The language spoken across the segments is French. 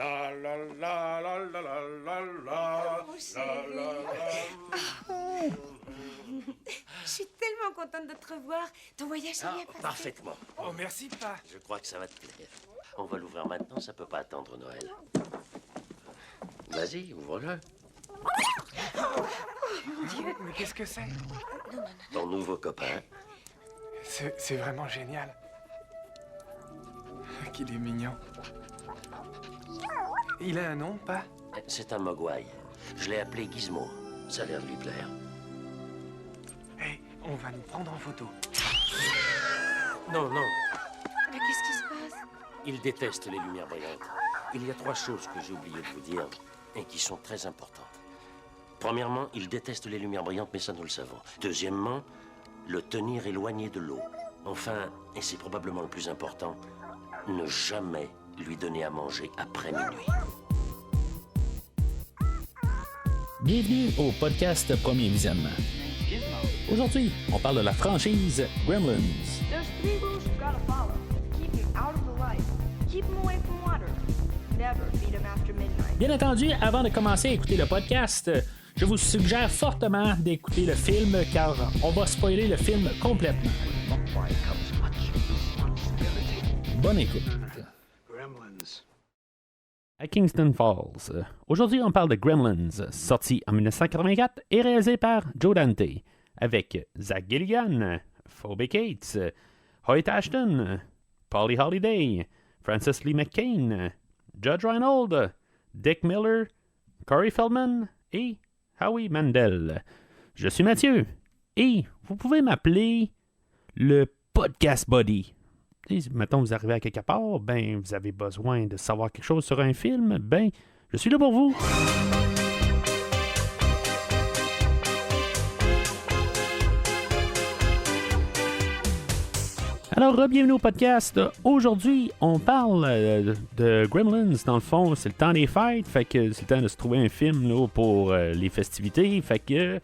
La la la la la la la la. Mon chéri. Je suis tellement contente de te revoir. Ton voyage s'est bien passé. Parfaitement. Oh, merci, pas. Je crois que ça va te plaire. On va l'ouvrir maintenant, ça peut pas attendre Noël. Vas-y, ouvre-le. Mon Dieu. Mais qu'est-ce que c'est? Ton nouveau copain. C'est vraiment génial. Qu'il est mignon. Il a un nom, pas? C'est un mogwai. Je l'ai appelé Gizmo. Ça a l'air de lui plaire. Hey, on va nous prendre en photo. Non, non. Mais qu'est-ce qui se passe? Il déteste les lumières brillantes. Il y a 3 choses que j'ai oublié de vous dire et qui sont très importantes. Premièrement, il déteste les lumières brillantes, mais ça nous le savons. Deuxièmement, le tenir éloigné de l'eau. Enfin, et c'est probablement le plus important, ne jamais lui donner à manger après minuit. Bienvenue au podcast Premier Visionnement. Aujourd'hui, on parle de la franchise Gremlins. There's 3 rules you've got to follow. Keep him out of the light. Keep him away from water. Never feed him after midnight. Bien entendu, avant de commencer à écouter le podcast, je vous suggère fortement d'écouter le film car on va spoiler le film complètement. Bonne écoute. À Kingston Falls. Aujourd'hui, on parle de Gremlins, sorti en 1984 et réalisé par Joe Dante, avec Zach Gilligan, Phoebe Cates, Hoyt Ashton, Polly Holiday, Francis Lee McCain, Judge Reinhold, Dick Miller, Corey Feldman et Howie Mandel. Je suis Mathieu et vous pouvez m'appeler le Podcast Buddy. Mettons, vous arrivez à quelque part, ben, vous avez besoin de savoir quelque chose sur un film, ben, je suis là pour vous. Alors, bienvenue au podcast. Aujourd'hui, on parle de Gremlins. Dans le fond, c'est le temps des fêtes, fait que c'est le temps de se trouver un film là, pour les festivités, fait que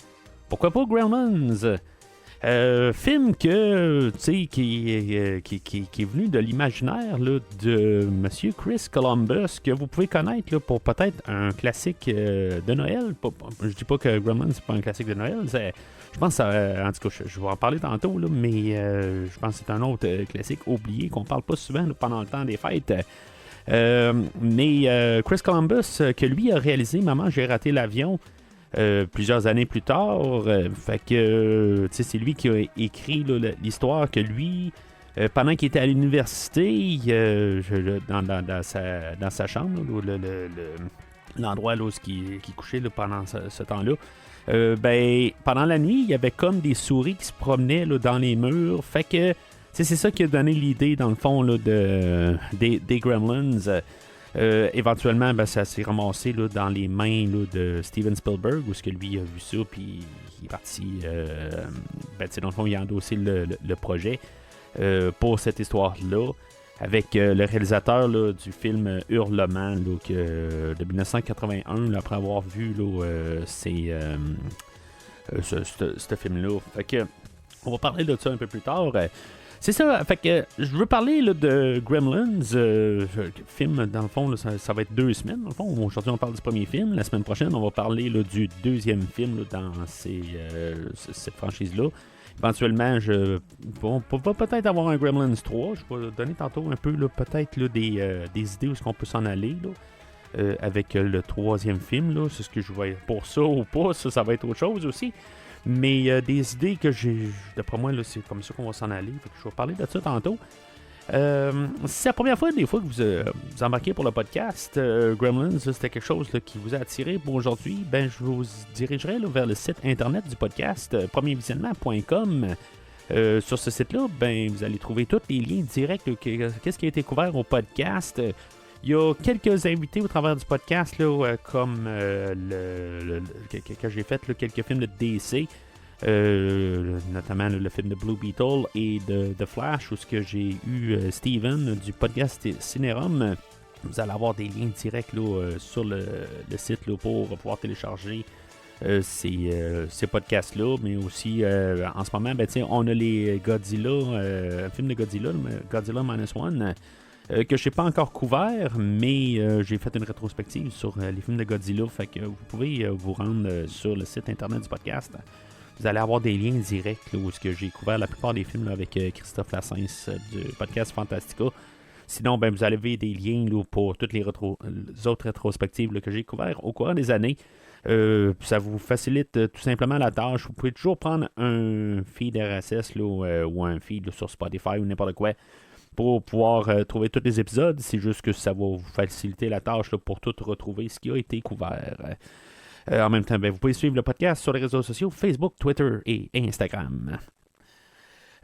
pourquoi pas Gremlins? Film que, tu sais, qui est venu de l'imaginaire là, de Monsieur Chris Columbus, que vous pouvez connaître là, pour peut-être un classique de Noël. Je dis pas que Gremlins c'est pas un classique de Noël, je pense, en tout cas, je vais en parler tantôt, là, mais je pense que c'est un autre classique oublié qu'on parle pas souvent là, pendant le temps des fêtes. Mais Chris Columbus, que lui a réalisé Maman, j'ai raté l'avion. Plusieurs années plus tard, fait que c'est lui qui a écrit là, l'histoire que lui, pendant qu'il était à l'université, dans sa chambre, là, l'endroit là, où il couchait là, pendant ce temps-là, ben, pendant la nuit, il y avait comme des souris qui se promenaient là, dans les murs, fait que c'est ça qui a donné l'idée dans le fond là, des Gremlins. Éventuellement, ben, ça s'est ramassé là, dans les mains là, de Steven Spielberg, où ce que lui a vu ça, puis il est parti. Ben, dans le fond, il a endossé le projet pour cette histoire-là, avec le réalisateur là, du film Hurlement là, de 1981, là, après avoir vu là, ce film-là. Fait que, on va parler de ça un peu plus tard. C'est ça, fait que je veux parler là, de Gremlins, film dans le fond, là, ça va être 2 semaines dans le fond. Aujourd'hui on parle du premier film, la semaine prochaine on va parler là, du deuxième film là, dans cette franchise-là. Éventuellement, on va peut-être avoir un Gremlins 3, je vais donner tantôt un peu là, peut-être là, des idées où est-ce qu'on peut s'en aller là, avec le troisième film, là. C'est ce que je vais pour ça ou pas, ça va être autre chose aussi. Mais des idées que j'ai, d'après moi, là, c'est comme ça qu'on va s'en aller. Fait que je vais parler de ça tantôt. Si c'est la première fois, des fois, que vous embarquez pour le podcast, Gremlins, c'était quelque chose là, qui vous a attiré pour aujourd'hui, ben, je vous dirigerai là, vers le site internet du podcast, premiervisionnement.com. Sur ce site-là, ben, vous allez trouver tous les liens directs, qu'est-ce qui a été couvert au podcast. Il y a quelques invités au travers du podcast, là, comme que j'ai fait là, quelques films de DC, notamment le film de Blue Beetle et de The Flash, où j'ai eu Steven du podcast Cinérum. Vous allez avoir des liens directs là, sur le site là, pour pouvoir télécharger ces podcasts-là, mais aussi en ce moment, ben, on a les Godzilla, un film de Godzilla, Godzilla Minus One. que je n'ai pas encore couvert, mais j'ai fait une rétrospective sur les films de Godzilla. Fait que vous pouvez vous rendre sur le site internet du podcast. Vous allez avoir des liens directs là, où j'ai couvert la plupart des films là, avec Christophe Lassens du podcast Fantastica. Sinon, ben, vous avez des liens là, pour toutes les autres rétrospectives là, que j'ai couvertes au cours des années. Ça vous facilite tout simplement la tâche. Vous pouvez toujours prendre un feed RSS là, ou un feed là, sur Spotify ou n'importe quoi pour pouvoir trouver tous les épisodes. C'est juste que ça va vous faciliter la tâche là, pour tout retrouver ce qui a été couvert. En même temps, ben, vous pouvez suivre le podcast sur les réseaux sociaux Facebook, Twitter et Instagram.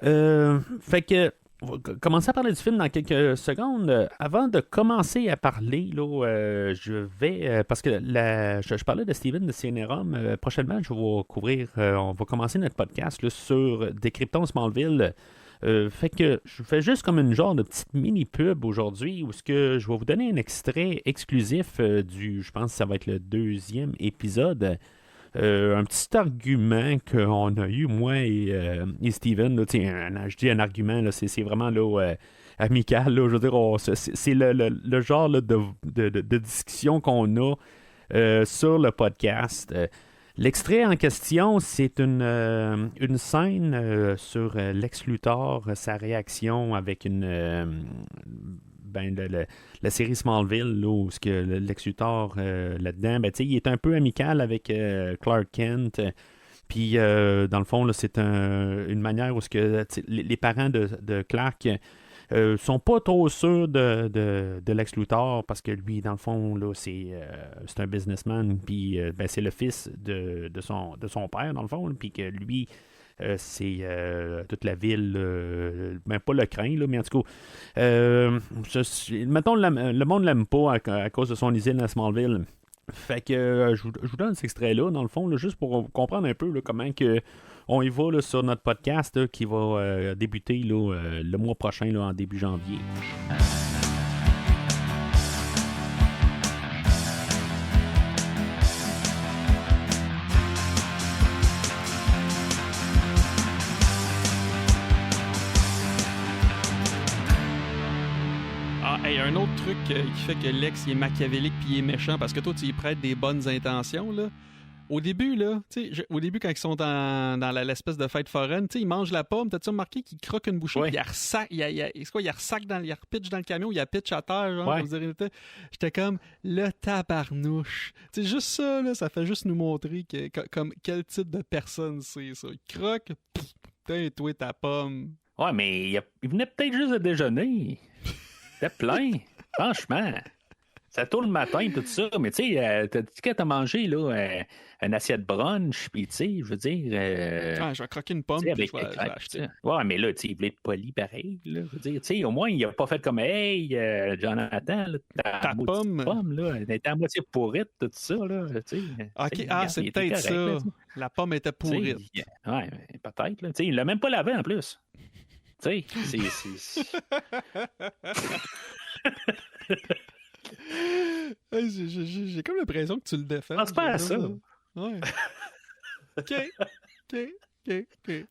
Fait que on va commencer à parler du film dans quelques secondes. Avant de commencer à parler, là, je vais... parce que je parlais de Steven de Cinérum. Prochainement, je vais couvrir... on va commencer notre podcast là, sur Décryptons Smallville. Fait que je fais juste comme une genre de petite mini-pub aujourd'hui où je vais vous donner un extrait exclusif je pense que ça va être le 2e épisode. Un petit argument qu'on a eu, moi et Steven. Là, je dis un argument, là, c'est vraiment là, amical. Là, je veux dire, c'est le genre là, de discussion qu'on a sur le podcast. L'extrait en question, c'est une scène sur Lex Luthor, sa réaction avec la série Smallville, là, où Lex Luthor là-dedans, ben, il est un peu amical avec Clark Kent. Puis, dans le fond, là, c'est une manière où les parents de Clark sont pas trop sûrs de Lex Luthor parce que lui, dans le fond, là, c'est un businessman, puis ben, c'est le fils de son père, dans le fond, puis que lui, c'est toute la ville, ben pas le craint, là, mais en tout cas, mettons, le monde l'aime pas à cause de son usine à Smallville. Fait que je vous donne cet extrait-là, dans le fond, là, juste pour comprendre un peu là, comment que on y va là, sur notre podcast là, qui va débuter là, le mois prochain, là, en début janvier. Hey, un autre truc qui fait que Lex il est machiavélique puis il est méchant, parce que toi, tu y prêtes des bonnes intentions, là. Au début, là, quand ils sont dans l'espèce de fête foraine, ils mangent la pomme. T'as-tu remarqué qu'ils croquent une bouchée, puis il repitch dans le camion, il pitch à terre, genre, j'étais comme, le tabarnouche. T'sais, juste ça, là, ça fait juste nous montrer comme quel type de personne c'est, ça. Il croque, putain, toi, ta pomme. Ouais, mais il venait peut-être juste de déjeuner. C'était plein, franchement. Ça tourne le matin, tout ça, mais tu sais, t'as mangé là, une assiette brunch, puis tu sais, je veux dire... je vais croquer une pomme, puis je vais acheter. Ouais, mais là, tu sais, il voulait être poli pareil, là, je veux dire, tu sais, au moins, il a pas fait comme, hey, Jonathan, là, ta pomme, là, elle était à moitié pourrite, tout ça, là, tu sais. OK, c'est peut-être ça, là, la pomme était pourrite. Ouais, peut-être, là, tu sais, il l'a même pas lavé, en plus. Tu sais, c'est... J'ai comme l'impression que tu le défends. Pense pas à ça. Ouais. OK.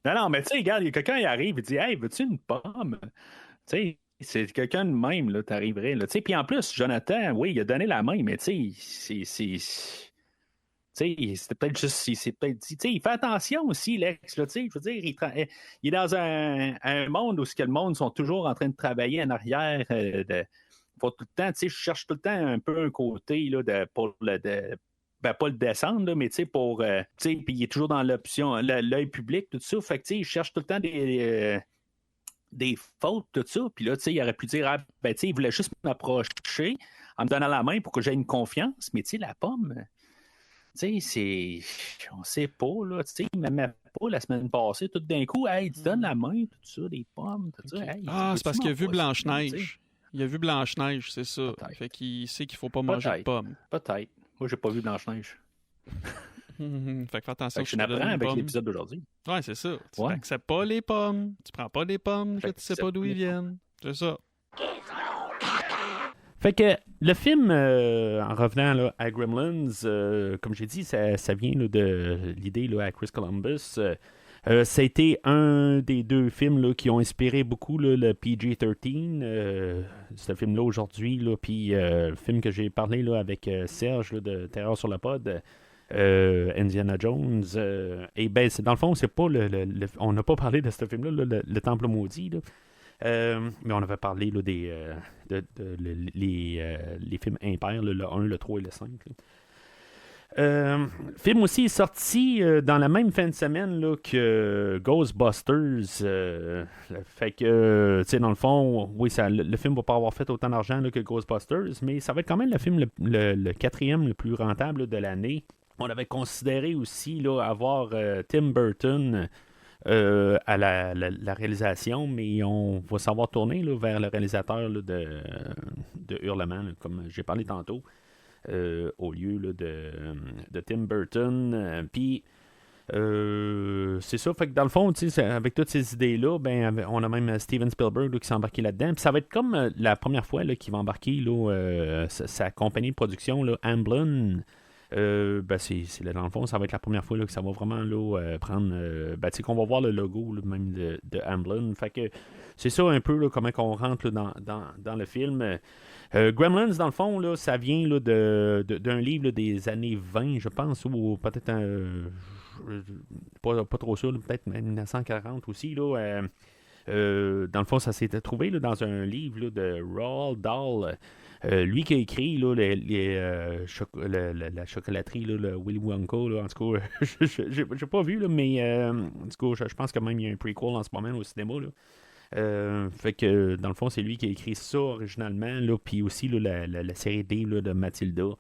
Non, mais tu sais, regarde, quelqu'un il arrive et dit, hey, veux-tu une pomme? Tu sais, c'est quelqu'un de même, là, t'arriverais, là. Tu sais, puis en plus, Jonathan, oui, il a donné la main, mais tu sais, c'était peut-être juste... il fait attention aussi, Lex. Là, je veux dire, il est dans un monde où le monde sont toujours en train de travailler en arrière. Faut tout le temps, je cherche tout le temps un peu un côté là, pour pas le descendre, là, mais pour... puis il est toujours dans l'option, l'œil public, tout ça. Fait que il cherche tout le temps des fautes, tout ça. Puis là, il aurait pu dire, il voulait juste m'approcher en me donnant la main pour que j'aie une confiance. Mais la pomme... c'est... On sait pas, là. Il m'aimait pas la semaine passée. Tout d'un coup, hey, tu donnes la main, tout ça, des pommes, tout ça. Hey, c'est parce qu'il a vu Blanche-Neige. Il a vu Blanche-Neige, c'est ça. Peut-être. Fait qu'il sait qu'il faut pas manger de pommes. Peut-être. Moi, j'ai pas vu Blanche-Neige. Fait que fais attention. Je n'apprends avec l'épisode d'aujourd'hui. Ouais, c'est ça. Tu n'acceptes pas les pommes. Tu prends pas des pommes que tu sais pas d'où ils viennent. C'est ça. Fait que le film, en revenant là, à Gremlins, comme j'ai dit, ça vient là, de l'idée là, à Chris Columbus. Ça a été un des 2 films là, qui ont inspiré beaucoup là, le PG-13. Ce film-là aujourd'hui, là, puis le film que j'ai parlé là, avec Serge là, de Terreur sur la pod, Indiana Jones. Et ben, dans le fond, c'est pas on n'a pas parlé de ce film-là, là, le Temple maudit. Là. Mais on avait parlé là, les films impairs, là, le 1, le 3 et le 5. Le film aussi est sorti dans la même fin de semaine là, que Ghostbusters. Fait que, tu sais, dans le fond, oui, le film va pas avoir fait autant d'argent là, que Ghostbusters, mais ça va être quand même le film le 4e le plus rentable là, de l'année. On avait considéré aussi là, avoir Tim Burton à la réalisation, mais on va savoir tourner là, vers le réalisateur là, de Hurlement, là, comme j'ai parlé tantôt. Au lieu là, de Tim Burton. Puis, c'est ça. Fait que dans le fond, avec toutes ces idées-là, ben, on a même Steven Spielberg là, qui s'est embarqué là-dedans. Puis ça va être comme la première fois là, qu'il va embarquer là, sa compagnie de production, là, Amblin. Ben dans le fond, ça va être la première fois là, que ça va vraiment là, prendre. Qu'on va voir le logo là, même de Amblin. Fait que c'est ça un peu là, comment on rentre là, dans le film. Gremlins, dans le fond, là, ça vient là, d'un livre là, des années 20, je pense, ou peut-être pas trop sûr, peut-être même 1940 aussi. Là, dans le fond, ça s'était trouvé là, dans un livre là, de Roald Dahl. Lui qui a écrit là, la chocolaterie, là, le Willy Wonka, là, en tout cas, j'ai pas vu, là, mais en tout cas, je pense que même il y a un prequel en ce moment au cinéma. Là. Fait que dans le fond, c'est lui qui a écrit ça originalement, là, puis aussi là, la série D là, de Mathilda.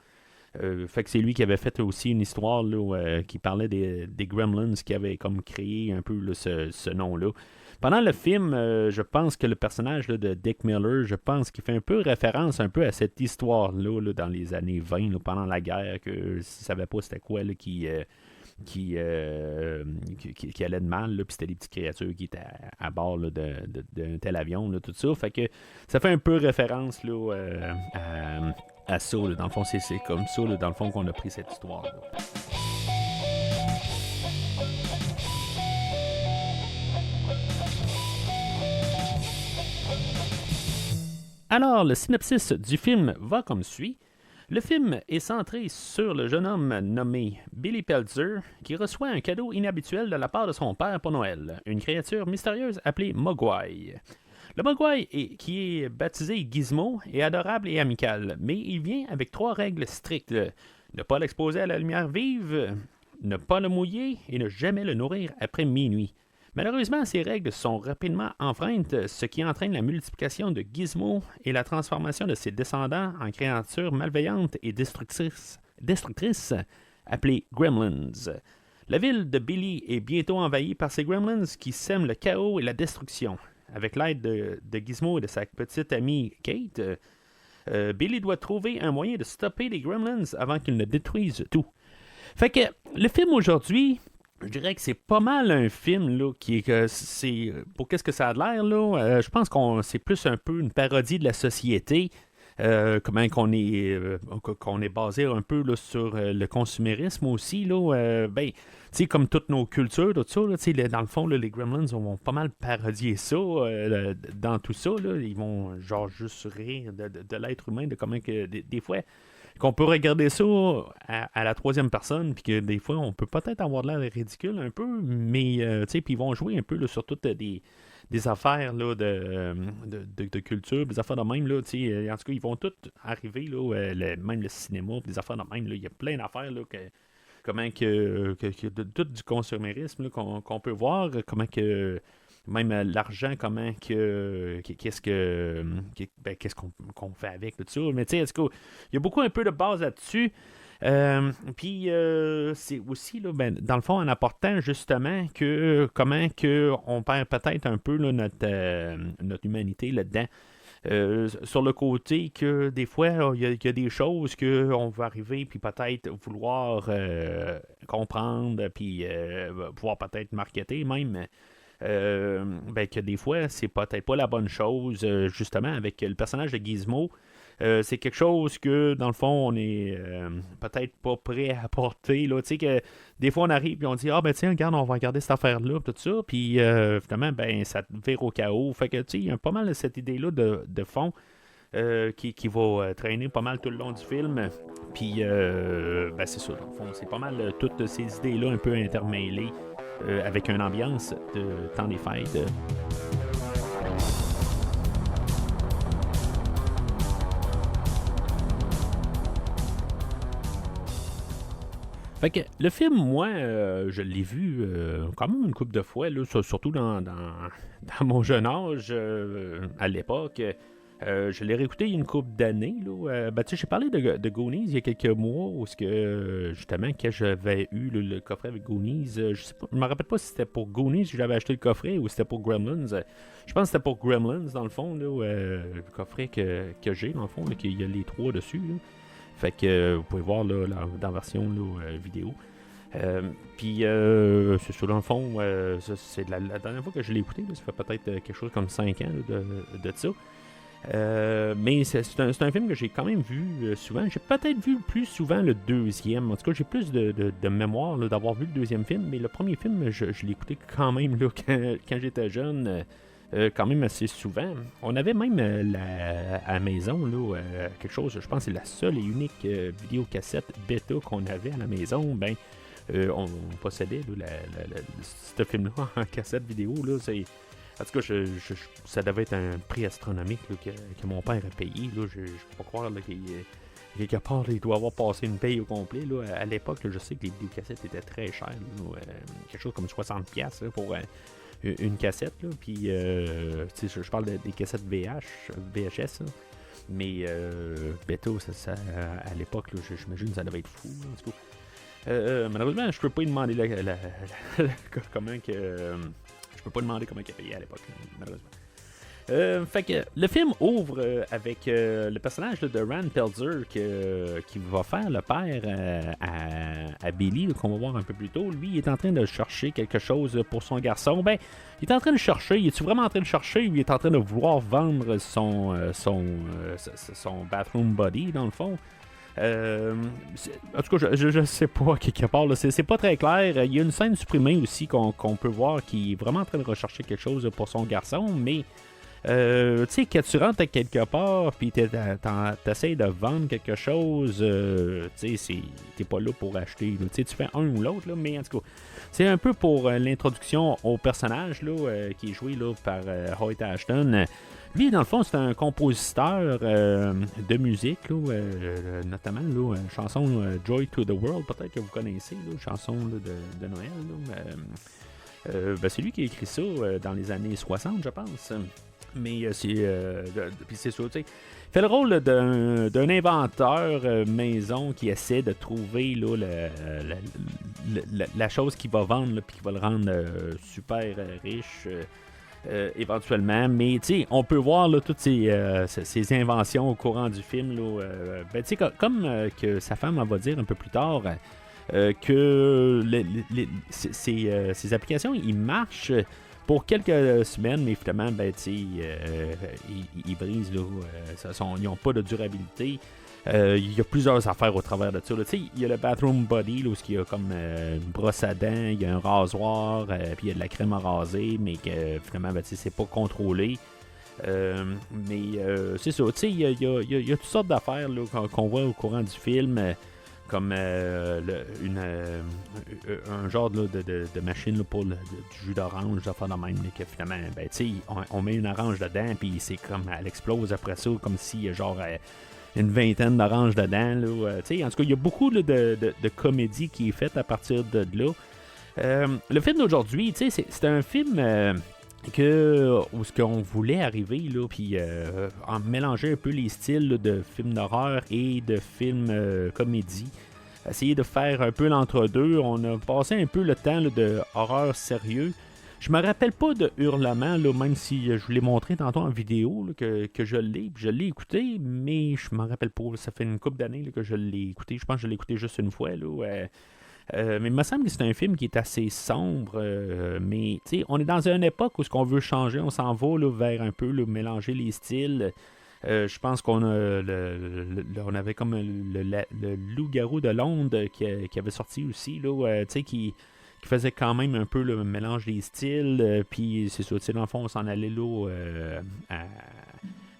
Fait que c'est lui qui avait fait aussi une histoire là, qui parlait des Gremlins qui avait comme créé un peu là, ce nom-là. Pendant le film, je pense que le personnage là, de Dick Miller, je pense qu'il fait un peu référence un peu à cette histoire-là là, dans les années 20, là, pendant la guerre, que ne savait pas c'était quoi là, qui allait de mal, puis c'était des petites créatures qui étaient à bord là, d'un tel avion, là, tout ça. Fait que ça fait un peu référence là, à ça. Là. Dans le fond, c'est comme ça, là, dans le fond, qu'on a pris cette histoire-là. Alors, le synopsis du film va comme suit. Le film est centré sur le jeune homme nommé Billy Peltzer qui reçoit un cadeau inhabituel de la part de son père pour Noël, une créature mystérieuse appelée Mogwai. Le Mogwai, qui est baptisé Gizmo, est adorable et amical, mais il vient avec 3 règles strictes. Ne pas l'exposer à la lumière vive, ne pas le mouiller et ne jamais le nourrir après minuit. Malheureusement, ces règles sont rapidement enfreintes, ce qui entraîne la multiplication de Gizmo et la transformation de ses descendants en créatures malveillantes et destructrices appelées Gremlins. La ville de Billy est bientôt envahie par ces Gremlins qui sèment le chaos et la destruction. Avec l'aide de Gizmo et de sa petite amie Kate, Billy doit trouver un moyen de stopper les Gremlins avant qu'ils ne détruisent tout. Fait que le film aujourd'hui, je dirais que c'est pas mal un film là, qui est que c'est pour qu'est-ce que ça a l'air là. Je pense qu'on c'est plus un peu une parodie de la société. Comment qu'on est basé un peu là, sur le consumérisme aussi là. Comme toutes nos cultures, tout ça, là, dans le fond, là, les Gremlins vont pas mal parodier ça dans tout ça. Là, ils vont genre juste rire de l'être humain, de comment que des fois qu'on peut regarder ça à la 3e personne, puis que des fois, on peut peut-être avoir l'air ridicule un peu, mais puis ils vont jouer un peu là, sur toutes des affaires là, de culture, des affaires de même. Là, en tout cas, ils vont tous arriver, là, même le cinéma, des affaires de même. Il y a plein d'affaires là, comment que tout du consumérisme là, qu'on peut voir, comment que même l'argent, comment qu'est-ce qu'on fait avec tout ça. Mais tu sais, en tout cas, il y a beaucoup un peu de base là-dessus. Puis c'est aussi là, dans le fond en apportant justement que comment que on perd peut-être un peu là, notre humanité là-dedans. Sur le côté que des fois il y a des choses qu'on va arriver puis peut-être vouloir comprendre puis pouvoir peut-être marketer même. Que des fois, c'est peut-être pas la bonne chose, justement, avec le personnage de Gizmo. c'est quelque chose que, dans le fond, on est peut-être pas prêt à porter. Tu sais que des fois, on arrive et on dit « Ah, ben tiens, regarde, on va regarder cette affaire-là, tout ça. » Puis, finalement, ben, ça vire au chaos. Fait que, tu sais, il y a pas mal cette idée-là de fond qui va traîner pas mal tout le long du film. Puis, ben, c'est ça, dans le fond. C'est pas mal toutes ces idées-là un peu intermêlées avec une ambiance de temps des fêtes. Fait que le film, moi, je l'ai vu quand même une couple de fois, là, surtout dans mon jeune âge, à l'époque. Je l'ai réécouté il y a une couple d'années. Ben, tu sais, j'ai parlé de Goonies il y a quelques mois, où justement, quand j'avais eu le coffret avec Goonies, je me rappelle pas si c'était pour Goonies que j'avais acheté le coffret ou si c'était pour Gremlins. Je pense que c'était pour Gremlins, dans le fond, le coffret que j'ai, dans le fond, qu'il y a les 3 dessus. Là. Fait que vous pouvez voir là, dans la version vidéo. Puis c'est ça, dans le fond, c'est la dernière fois que je l'ai écouté. Là, ça fait peut-être quelque chose comme 5 ans là, de ça. Mais c'est un film que j'ai quand même vu souvent. J'ai peut-être vu plus souvent le deuxième. En tout cas, j'ai plus de mémoire là, d'avoir vu le deuxième film. Mais le premier film, je l'ai écouté quand même là, quand j'étais jeune. Quand même assez souvent. On avait même à la maison là, quelque chose, je pense que c'est la seule et unique vidéocassette bêta qu'on avait à la maison. Ben, on possédait là, ce film-là en cassette vidéo. Là, en tout cas, ça devait être un prix astronomique là, que mon père a payé. Là, je ne peux pas croire là, quelque part, là, il doit avoir passé une paye au complet. Là. À l'époque, là, je sais que les vidéocassettes étaient très chères. Là, quelque chose comme 60$ pour une cassette, là, puis je parle des cassettes VHS, là, mais bêta, à l'époque, là, j'imagine que ça devait être fou. Là, en tout cas. Malheureusement, je peux pas lui demander comment que je peux pas demander comment il a payé à l'époque, malheureusement. Fait que le film ouvre avec le personnage là, de Rand Pelzer qui va faire le père à Billy, là, qu'on va voir un peu plus tôt. Lui, il est en train de chercher quelque chose pour son garçon. Ben, il est en train de chercher. Il est-tu vraiment en train de chercher ou il est en train de vouloir vendre son bathroom buddy, dans le fond? En tout cas, je sais pas quelque part. Là, c'est pas très clair. Il y a une scène supprimée aussi qu'on peut voir qui est vraiment en train de rechercher quelque chose pour son garçon, mais tu sais, quand tu rentres quelque part puis t'essayes de vendre quelque chose, tu sais, t'es pas là pour acheter. Tu fais un ou l'autre, là, mais en tout cas, c'est un peu pour l'introduction au personnage là, qui est joué là, par Hoyt Ashton. Lui, dans le fond, c'est un compositeur de musique, là, notamment là, une chanson Joy to the World, peut-être que vous connaissez, là, chanson là, de Noël. Ben, c'est lui qui a écrit ça dans les années 60, je pense. Mais puis c'est ça, tu sais. Il fait le rôle d'un inventeur maison qui essaie de trouver là, la chose qu'il va vendre puis qui va le rendre super riche éventuellement. Mais tu sais, on peut voir là, toutes ces inventions au courant du film. Là, ben, tu sais, comme que sa femme en va dire un peu plus tard. Que ces applications, ils marchent pour quelques semaines, mais finalement, ben, ils brisent, là, ils n'ont pas de durabilité. Il y a plusieurs affaires au travers de ça. Il y a le bathroom body, là, où il y a comme une brosse à dents, il y a un rasoir, puis il y a de la crème à raser, mais que finalement, ben, c'est pas contrôlé. Mais c'est ça, il y a toutes sortes d'affaires là, qu'on voit au courant du film. Comme un genre là, de machine là, pour du jus d'orange, d'affaires de même, que finalement, ben, on met une orange dedans, puis c'est comme, elle explose après ça, comme s'il y a genre une vingtaine d'oranges dedans. Là, en tout cas, il y a beaucoup là, de comédie qui est faite à partir de là. Le film d'aujourd'hui, c'est un film où ce qu'on voulait arriver, là, puis en mélanger un peu les styles là, de films d'horreur et de films comédie. Essayer de faire un peu l'entre-deux. On a passé un peu le temps là, de horreur sérieux. Je me rappelle pas de Hurlement, là, même si je vous l'ai montré tantôt en vidéo, là, que je l'ai écouté, mais je m'en rappelle pas. Ça fait une couple d'années là, que je l'ai écouté. Je pense que je l'ai écouté juste une fois. Là, mais il me semble que c'est un film qui est assez sombre, mais on est dans une époque où ce qu'on veut changer, on s'en va là, vers un peu là, mélanger les styles. Je pense qu'on a on avait comme le Loup-garou de Londres qui avait sorti aussi, là, tu sais, qui faisait quand même un peu le mélange des styles. Puis c'est ça, tu sais, dans le fond, on s'en allait là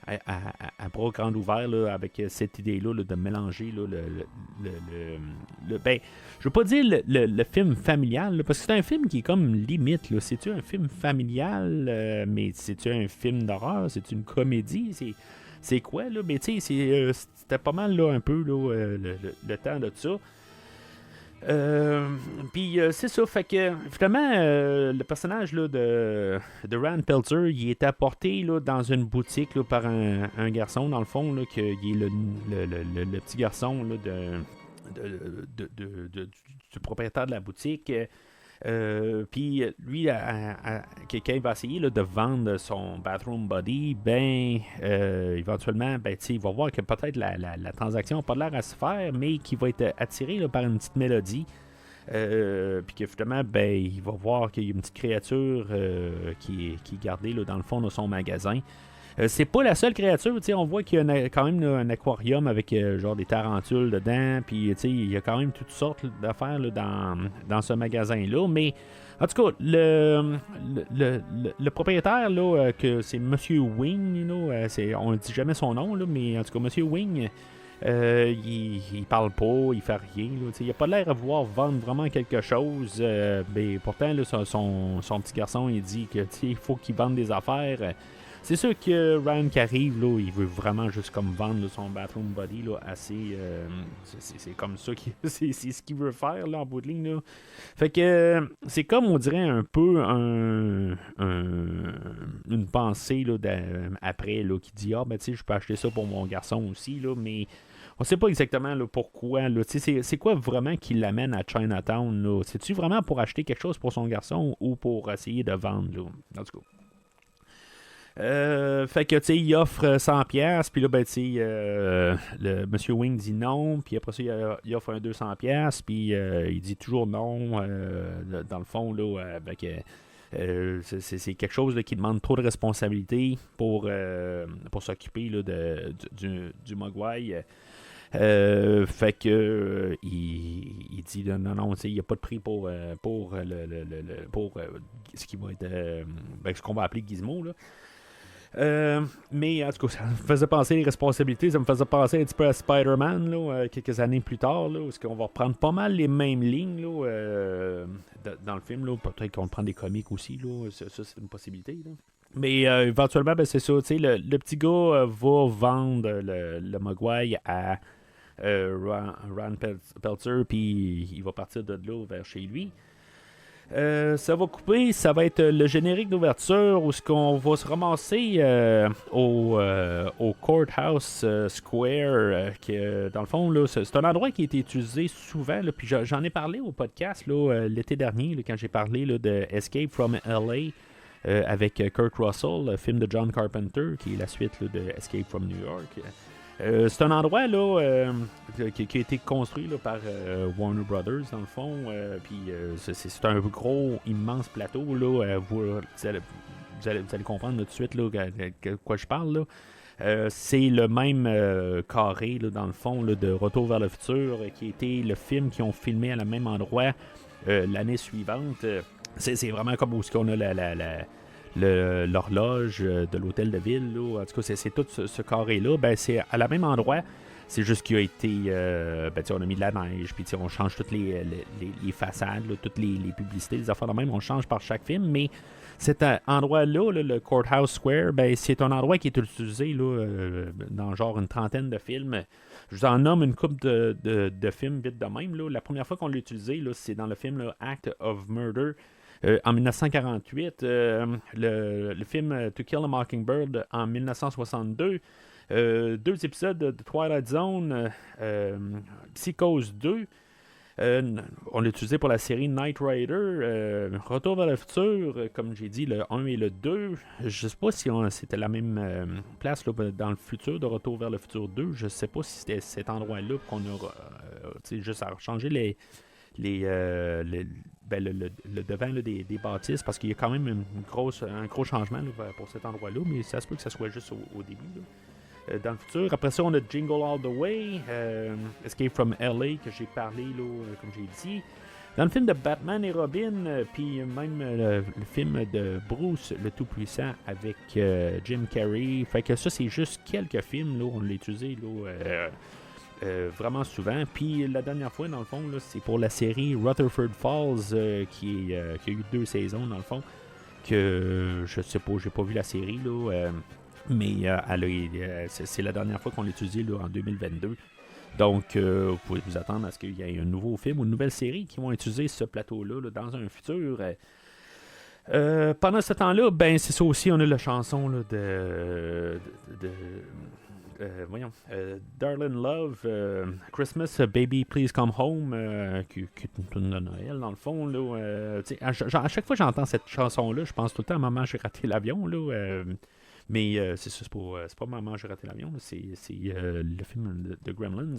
à bras grands ouverts là, avec cette idée-là là, de mélanger là, ben, je veux pas dire le film familial, là, parce que c'est un film qui est comme limite. Là. C'est-tu un film familial, mais c'est-tu un film d'horreur? C'est une comédie? C'est quoi, là? Mais tu sais, c'était pas mal, là, un peu, là, le temps de ça. Puis c'est ça, fait que finalement le personnage là, de Rand Peltzer, il est apporté là, dans une boutique là, par un garçon, dans le fond, là, qui est le petit garçon là, du propriétaire de la boutique. Puis lui, quand il va essayer là, de vendre son bathroom body, ben éventuellement, ben, il va voir que peut-être la transaction n'a pas l'air à se faire, mais qu'il va être attiré là, par une petite mélodie. Puis que finalement, ben, il va voir qu'il y a une petite créature qui est gardée là, dans le fond de son magasin. C'est pas la seule créature, on voit qu'il y a quand même là, un aquarium avec genre des tarentules dedans, puis il y a quand même toutes sortes d'affaires là, dans ce magasin-là, mais en tout cas, le propriétaire, là, que c'est Monsieur Wing, on ne dit jamais son nom, là, mais en tout cas, Monsieur Wing, il parle pas, il fait rien, là, il a pas l'air à vouloir vendre vraiment quelque chose, mais pourtant, là, son petit garçon, il dit que il faut qu'il vende des affaires. C'est sûr que Ryan qui arrive, là, il veut vraiment juste comme vendre là, son bathroom body là, assez. C'est comme ça c'est ce qu'il veut faire là, en bout de ligne. Là. Fait que c'est comme on dirait un peu une pensée là, après là, qui dit ben tu sais, je peux acheter ça pour mon garçon aussi, là, mais on sait pas exactement là, pourquoi. Là. C'est quoi vraiment qui l'amène à Chinatown? Là? C'est-tu vraiment pour acheter quelque chose pour son garçon ou pour essayer de vendre? Là? En tout cas. Fait que, tu sais, il offre 100$, puis là, ben, tu sais, le Monsieur Wing dit non, puis après ça, il offre un 200$, puis il dit toujours non, dans le fond, là, c'est quelque chose là, qui demande trop de responsabilité pour s'occuper là, du Mogwai. Fait que il dit non, il n'y a pas de prix pour ce qui va être ce qu'on va appeler Gizmo, là. Mais en tout cas, ça me faisait penser les responsabilités, ça me faisait penser un petit peu à Spider-Man là, quelques années plus tard, là, où on va reprendre pas mal les mêmes lignes là, dans le film. Là. Peut-être qu'on prend des comics aussi, là. Ça c'est une possibilité. Là. Mais éventuellement, ben, c'est ça. Le petit gars va vendre le Mogwai à Rand Peltzer, puis il va partir de là vers chez lui. Ça va couper, ça va être le générique d'ouverture où on va se ramasser au Courthouse Square, que dans le fond, là, c'est un endroit qui a été utilisé souvent, là, puis j'en ai parlé au podcast là, l'été dernier, là, quand j'ai parlé là, de Escape from LA avec Kurt Russell, le film de John Carpenter, qui est la suite là, de Escape from New York. C'est un endroit là, qui a été construit là, par Warner Brothers dans le fond. Puis c'est un gros, immense plateau. Là, vous allez comprendre là, tout de suite là, de quoi je parle. Là. C'est le même carré là, dans le fond là, de Retour vers le futur, qui était le film qu'ils ont filmé à le même endroit l'année suivante. C'est vraiment comme où on a l'horloge de l'hôtel de ville. Là. En tout cas, c'est tout ce carré-là. Ben, c'est à la même endroit. C'est juste qu'il a été... on a mis de la neige, puis on change toutes les façades, là, toutes les publicités, les affaires de même. On change par chaque film, mais cet endroit-là, là, le Courthouse Square, ben, c'est un endroit qui est utilisé là, dans genre une trentaine de films. Je vous en nomme une couple de films vite de même. Là. La première fois qu'on l'a utilisé, là, c'est dans le film là, Act of Murder. En 1948, le film To Kill a Mockingbird en 1962, 2 épisodes de Twilight Zone, Psychose 2, on l'a utilisé pour la série Knight Rider, Retour vers le futur, comme j'ai dit, le 1 et le 2. Je sais pas si c'était la même place là, dans le futur de Retour vers le futur 2. Je sais pas si c'était cet endroit-là qu'on a juste à changer le devant là, des bâtisses, parce qu'il y a quand même un gros changement là, pour cet endroit-là, mais ça se peut que ça soit juste au début. Là. dans le futur. Après ça, on a Jingle All the Way, Escape from LA, que j'ai parlé, là, comme j'ai dit. Dans le film de Batman et Robin, puis même le film de Bruce, le Tout-Puissant, avec Jim Carrey. Fait que ça, c'est juste quelques films, là, on l'a utilisé, là, vraiment souvent. Puis la dernière fois, dans le fond, là, c'est pour la série Rutherford Falls, qui a eu 2 saisons, dans le fond, que je sais pas, j'ai pas vu la série, là, mais c'est la dernière fois qu'on l'a utilisé, là, en 2022. Donc, vous pouvez vous attendre à ce qu'il y ait un nouveau film ou une nouvelle série qui vont utiliser ce plateau-là, là, dans un futur. Pendant ce temps-là, ben c'est ça aussi, on a la chanson là, voyons, Darlin' Love, Christmas, Baby Please Come Home, qui est une tune de Noël dans le fond. Là, à chaque fois que j'entends cette chanson-là, je pense tout le temps à Maman, j'ai raté l'avion. Là, mais c'est ça, c'est pas Maman, j'ai raté l'avion, là, c'est le film de Gremlins.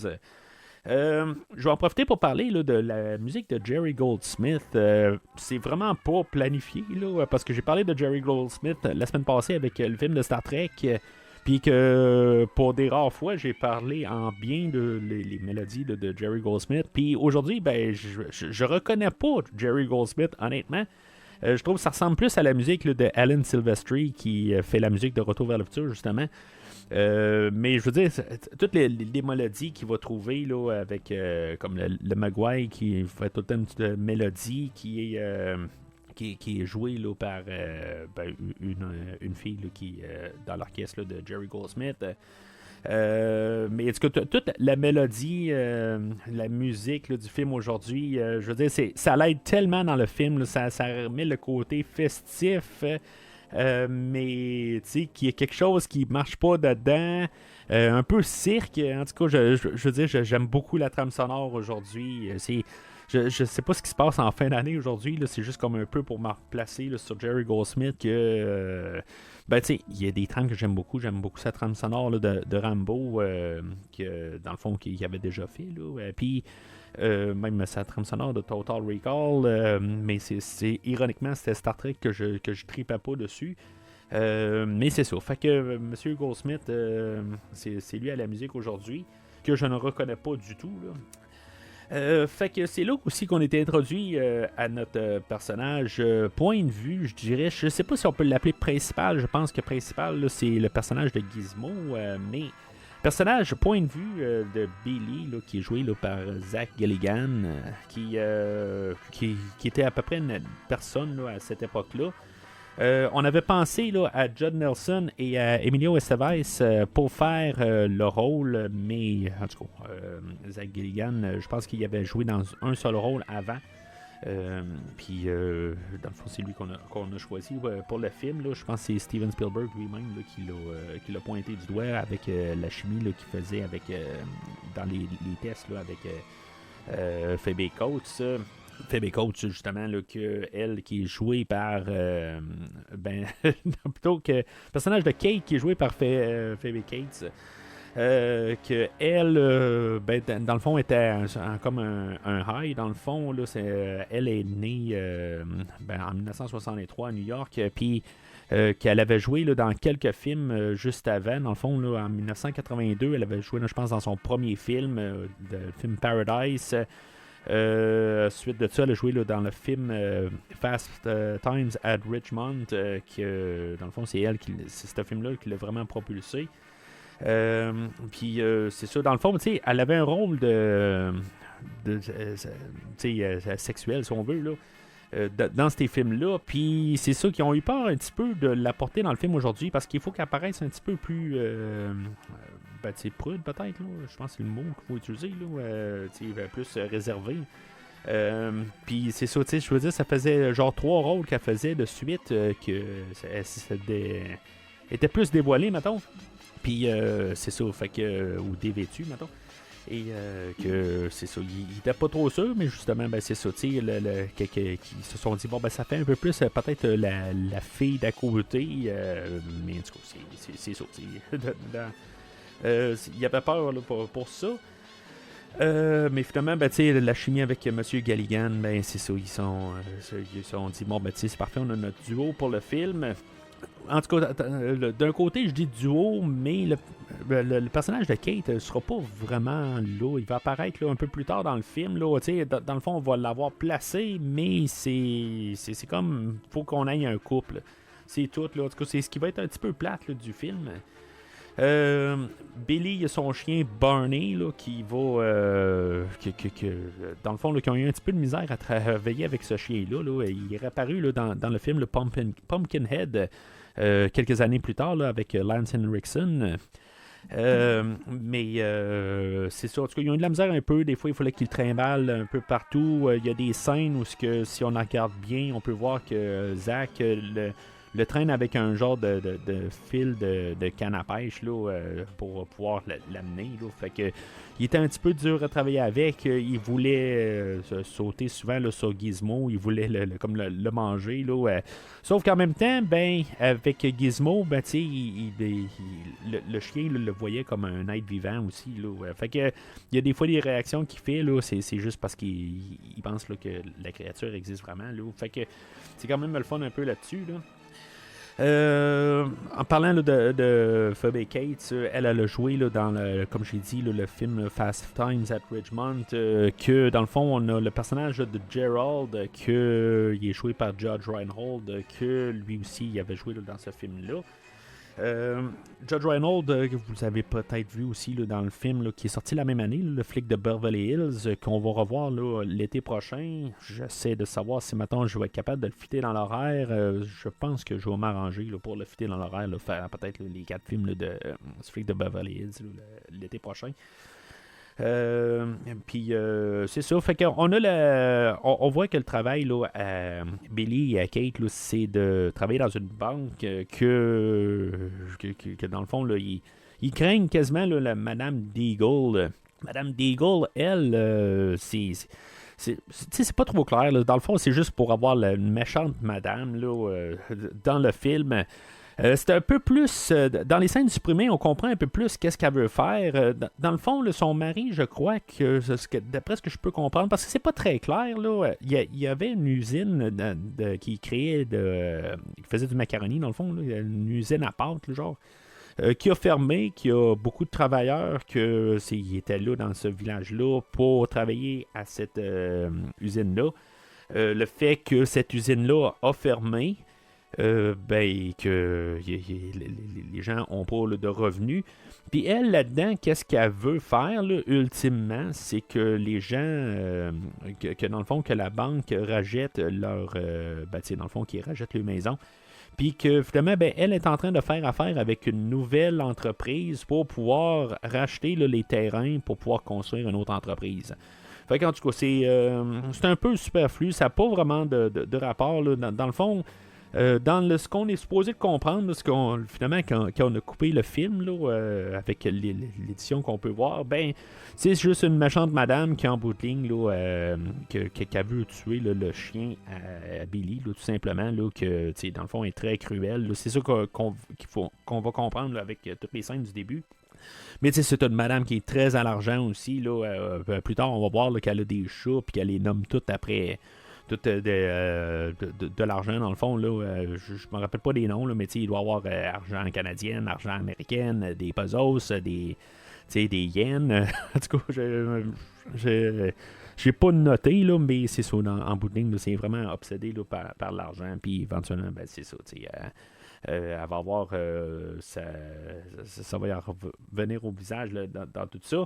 Je vais en profiter pour parler là, de la musique de Jerry Goldsmith. C'est vraiment pas planifié, là, parce que j'ai parlé de Jerry Goldsmith la semaine passée avec le film de Star Trek. Puis que pour des rares fois, j'ai parlé en bien de les mélodies de Jerry Goldsmith. Puis aujourd'hui, ben, je reconnais pas Jerry Goldsmith, honnêtement. Je trouve que ça ressemble plus à la musique là, de Alan Silvestri qui fait la musique de Retour vers le futur, justement. Mais je veux dire, toutes les mélodies qu'il va trouver là, avec comme le Maguire qui fait toute une petite mélodie qui est jouée là, par une fille là, qui dans l'orchestre là, de Jerry Goldsmith. Mais est-ce que toute la mélodie, la musique là, du film aujourd'hui, je veux dire, ça l'aide tellement dans le film, là, ça remet le côté festif, mais tu sais, qu'il y a quelque chose qui marche pas dedans, un peu cirque. En tout cas, je veux dire, j'aime beaucoup la trame sonore aujourd'hui. Je sais pas ce qui se passe en fin d'année aujourd'hui, là, c'est juste comme un peu pour me replacer là, sur Jerry Goldsmith que ben tu sais, il y a des trames que j'aime beaucoup sa trame sonore là, de Rambo que dans le fond qu'il avait déjà fait là, puis même sa trame sonore de Total Recall, mais c'est ironiquement c'était Star Trek que je tripais pas dessus. Mais c'est ça, fait que Monsieur Goldsmith c'est lui à la musique aujourd'hui que je ne reconnais pas du tout là. Fait que c'est là aussi qu'on était introduit à notre personnage point de vue, je dirais. Je sais pas si on peut l'appeler principal. Je pense que principal, là, c'est le personnage de Gizmo. Mais personnage point de vue de Billy, là, qui est joué là, par Zach Galligan, qui était à peu près une personne là, à cette époque-là. On avait pensé là, à Judd Nelson et à Emilio Estevez pour faire le rôle, mais en tout cas, Zach Galligan, je pense qu'il avait joué dans un seul rôle avant. Puis, dans le fond, c'est lui qu'on a choisi pour le film. Là. Je pense que c'est Steven Spielberg lui-même là, qui l'a pointé du doigt avec la chimie là, qu'il faisait avec, dans les tests là, avec Phoebe Cates. Phoebe Cates, justement, là, elle qui est jouée par plutôt que le personnage de Kate qui est joué par Phoebe Cates, que elle dans le fond était comme un high dans le fond là, elle est née en 1963 à New York, puis qu'elle avait joué là, dans quelques films juste avant, dans le fond là, en 1982 elle avait joué là, je pense dans son premier film, le film Paradise. Suite de ça, elle a joué là, dans le film Fast Times at Richmond, qui dans le fond c'est ce film-là qui l'a vraiment propulsé. Puis c'est ça, dans le fond, elle avait un rôle sexuel, si on veut, là, dans ces films-là. Puis c'est ça qui ont eu peur un petit peu de l'apporter dans le film aujourd'hui, parce qu'il faut qu'elle apparaisse un petit peu plus prude peut-être, là. Je pense que c'est le mot qu'il faut utiliser, là, plus réservé. Puis c'est ça, je veux dire, ça faisait genre 3 rôles qu'elle faisait de suite que était plus dévoilé, mettons. Puis c'est ça, fait que ou dévêtu, mettons. Et que c'est ça, il était pas trop sûr, mais justement, ben c'est ça, qui se sont dit, bon, ben ça fait un peu plus peut-être la fille d'à côté, mais en tout cas, c'est ça, il y avait peur là, pour ça. Mais finalement, ben, la chimie avec M. Galligan, ben, c'est ça. Ils se sont dit, bon, ben, c'est parfait, on a notre duo pour le film. en tout cas, d'un côté, je dis duo, mais le personnage de Kate ne sera pas vraiment là. Il va apparaître là, un peu plus tard dans le film. Là, dans le fond, on va l'avoir placé, mais c'est comme faut qu'on ait un couple. C'est tout. Là. En tout cas, c'est ce qui va être un petit peu plate là, du film. Billy, il a son chien Barney là, qui va dans le fond là, qui ont eu un petit peu de misère à travailler avec ce chien-là. Là. Il est réapparu là, dans le film le Pumpkinhead quelques années plus tard là, avec Lance Henriksen. Mais c'est ça. En tout cas, ils ont eu de la misère un peu. Des fois, il fallait qu'ils le trimballent un peu partout. Il y a des scènes où, si on en regarde bien, on peut voir que Zach le traîne avec un genre de fil de canne à pêche là, pour pouvoir l'amener. Là. Fait que, il était un petit peu dur à travailler avec. Il voulait sauter souvent là, sur Gizmo. Il voulait comme le manger. Là, sauf qu'en même temps, ben, avec Gizmo, ben, le chien là, le voyait comme un être vivant aussi. Là. Fait que, il y a des fois des réactions qu'il fait. Là, c'est juste parce qu'il pense là, que la créature existe vraiment. Là. Fait que c'est quand même le fun un peu là-dessus. Là. En parlant là, de Phoebe Cates, elle a joué là, dans comme j'ai dit, là, le film Fast Times at Ridgemont, que dans le fond on a le personnage de Gerald que il est joué par Judge Reinhold, que lui aussi il avait joué là, dans ce film-là. Judge Reinhold, que vous avez peut-être vu aussi là, dans le film là, qui est sorti la même année, là, le flic de Beverly Hills, qu'on va revoir là, l'été prochain. J'essaie de savoir si maintenant je vais être capable de le fitter dans l'horaire. Je pense que je vais m'arranger là, pour le fitter dans l'horaire, là, faire peut-être là, les 4 films là, de ce flic de Beverly Hills là, l'été prochain. Puis c'est ça, fait qu'on a on voit que le travail là, à Billy et à Kate là, c'est de travailler dans une banque que dans le fond là, ils craignent quasiment là, la Madame Deagle. Madame Deagle, elle, c'est pas trop clair là. Dans le fond, c'est juste pour avoir la méchante madame là, dans le film. C'est un peu plus... dans les scènes supprimées, on comprend un peu plus qu'est-ce qu'elle veut faire. Dans le fond, là, son mari, je crois que, d'après ce que je peux comprendre, parce que c'est pas très clair, là, il y avait une usine qui créait qui faisait du macaroni, dans le fond, là, une usine à pâte, là, genre, qui a fermé, qui a beaucoup de travailleurs ils étaient là dans ce village-là pour travailler à cette usine-là. Le fait que cette usine-là a fermé, que les gens n'ont pas là, de revenus. Puis elle, là-dedans, qu'est-ce qu'elle veut faire, là, ultimement, c'est que les gens, que dans le fond, que la banque rachète leur... dans le fond, qu'ils rachètent leur maison. Puis que finalement, elle est en train de faire affaire avec une nouvelle entreprise pour pouvoir racheter là, les terrains pour pouvoir construire une autre entreprise. Fait qu'en tout cas, c'est un peu superflu. Ça n'a pas vraiment de rapport. Là, dans le fond... dans ce qu'on est supposé de comprendre, là, finalement, quand on a coupé le film là, avec l'édition qu'on peut voir, c'est juste une méchante madame qui, en bout de ligne, là, qui a vu tuer là, le chien à Billy, là, tout simplement, là, que dans le fond, est très cruel. Là. C'est ça qu'on va comprendre là, avec toutes les scènes du début. Mais c'est une madame qui est très à l'argent aussi. Là, plus tard, on va voir là, qu'elle a des chats et qu'elle les nomme toutes après... tout de l'argent dans le fond là, je me rappelle pas des noms là, mais il doit y avoir argent canadien, argent américain, des pesos, des yens. En tout cas, j'ai pas noté là, mais c'est ça en bout de ligne, là, c'est vraiment obsédé là, par l'argent, puis éventuellement c'est ça, elle va avoir ça va y revenir au visage là, dans tout ça.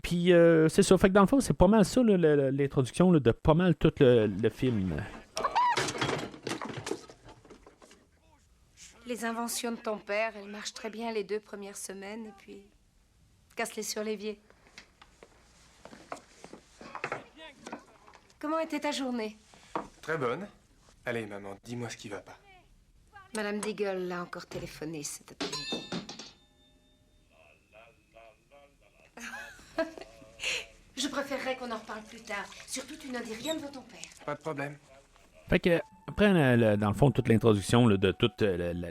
Puis c'est ça, fait que dans le fond c'est pas mal ça là, l'introduction là, de pas mal tout le film. Les inventions de ton père, elles marchent très bien les 2 premières semaines et puis casse-les sur l'évier. Comment était ta journée? Très bonne. Allez, maman, dis-moi ce qui va pas. Madame Deagle l'a encore téléphoné cet après-midi. Je préférerais qu'on en reparle plus tard. Surtout, tu n'en dis rien devant ton père. Pas de problème. Fait que, après, dans le fond, toute l'introduction là, de toute la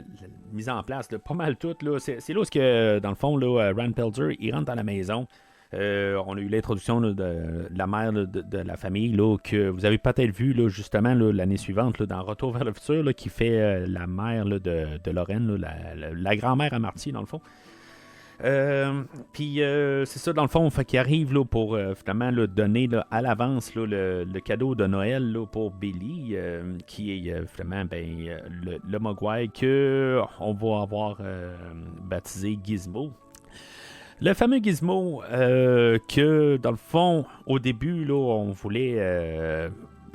mise en place, là, pas mal tout, là, c'est là où, dans le fond, là, Rand Pelzer, il rentre dans la maison. On a eu l'introduction là, de la mère de la famille là, que vous avez peut-être vu là, justement là, l'année suivante là, dans Retour vers le futur là, qui fait la mère là, de Lorraine, là, la grand-mère à Marty dans le fond. Puis c'est ça dans le fond, fait qu'il arrive là, pour finalement là, donner là, à l'avance là, le cadeau de Noël là, pour Billy, qui est finalement le Mogwai que on va avoir baptisé Gizmo. Le fameux Gizmo que, dans le fond, au début, là, on voulait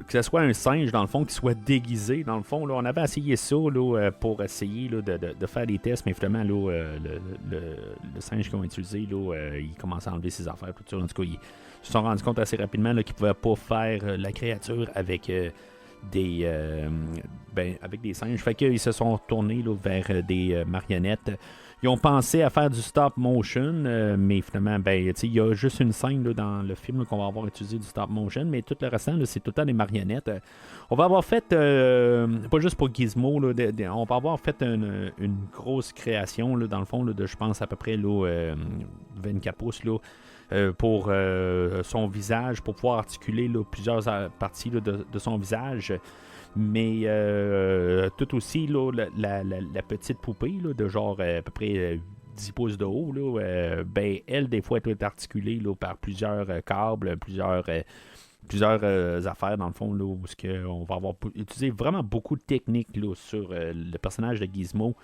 que ce soit un singe, dans le fond, qui soit déguisé. Dans le fond, là, on avait essayé ça là, pour essayer là, de faire des tests, mais finalement, là, le singe qu'ils ont utilisé, là, il commençait à enlever ses affaires. Tout ça. En tout cas, ils se sont rendus compte assez rapidement là, qu'ils ne pouvaient pas faire la créature avec... avec des singes. Fait qu'ils se sont tournés là, vers des marionnettes. Ils ont pensé à faire du stop motion, mais finalement, il y a juste une scène là, dans le film là, qu'on va avoir utilisé du stop motion, mais tout le restant, là, c'est tout le temps des marionnettes. On va avoir fait, pas juste pour Gizmo, là, on va avoir fait une grosse création, là, dans le fond, là, de je pense à peu près là, 24 pouces, là, pour son visage, pour pouvoir articuler là, plusieurs parties là, de son visage. Mais tout aussi, là, la petite poupée, là, de genre à peu près 10 pouces de haut, là, elle, des fois, elle est articulée là, par plusieurs câbles, plusieurs affaires, dans le fond, là, où on va avoir utilisé vraiment beaucoup de techniques là, sur le personnage de Gizmo.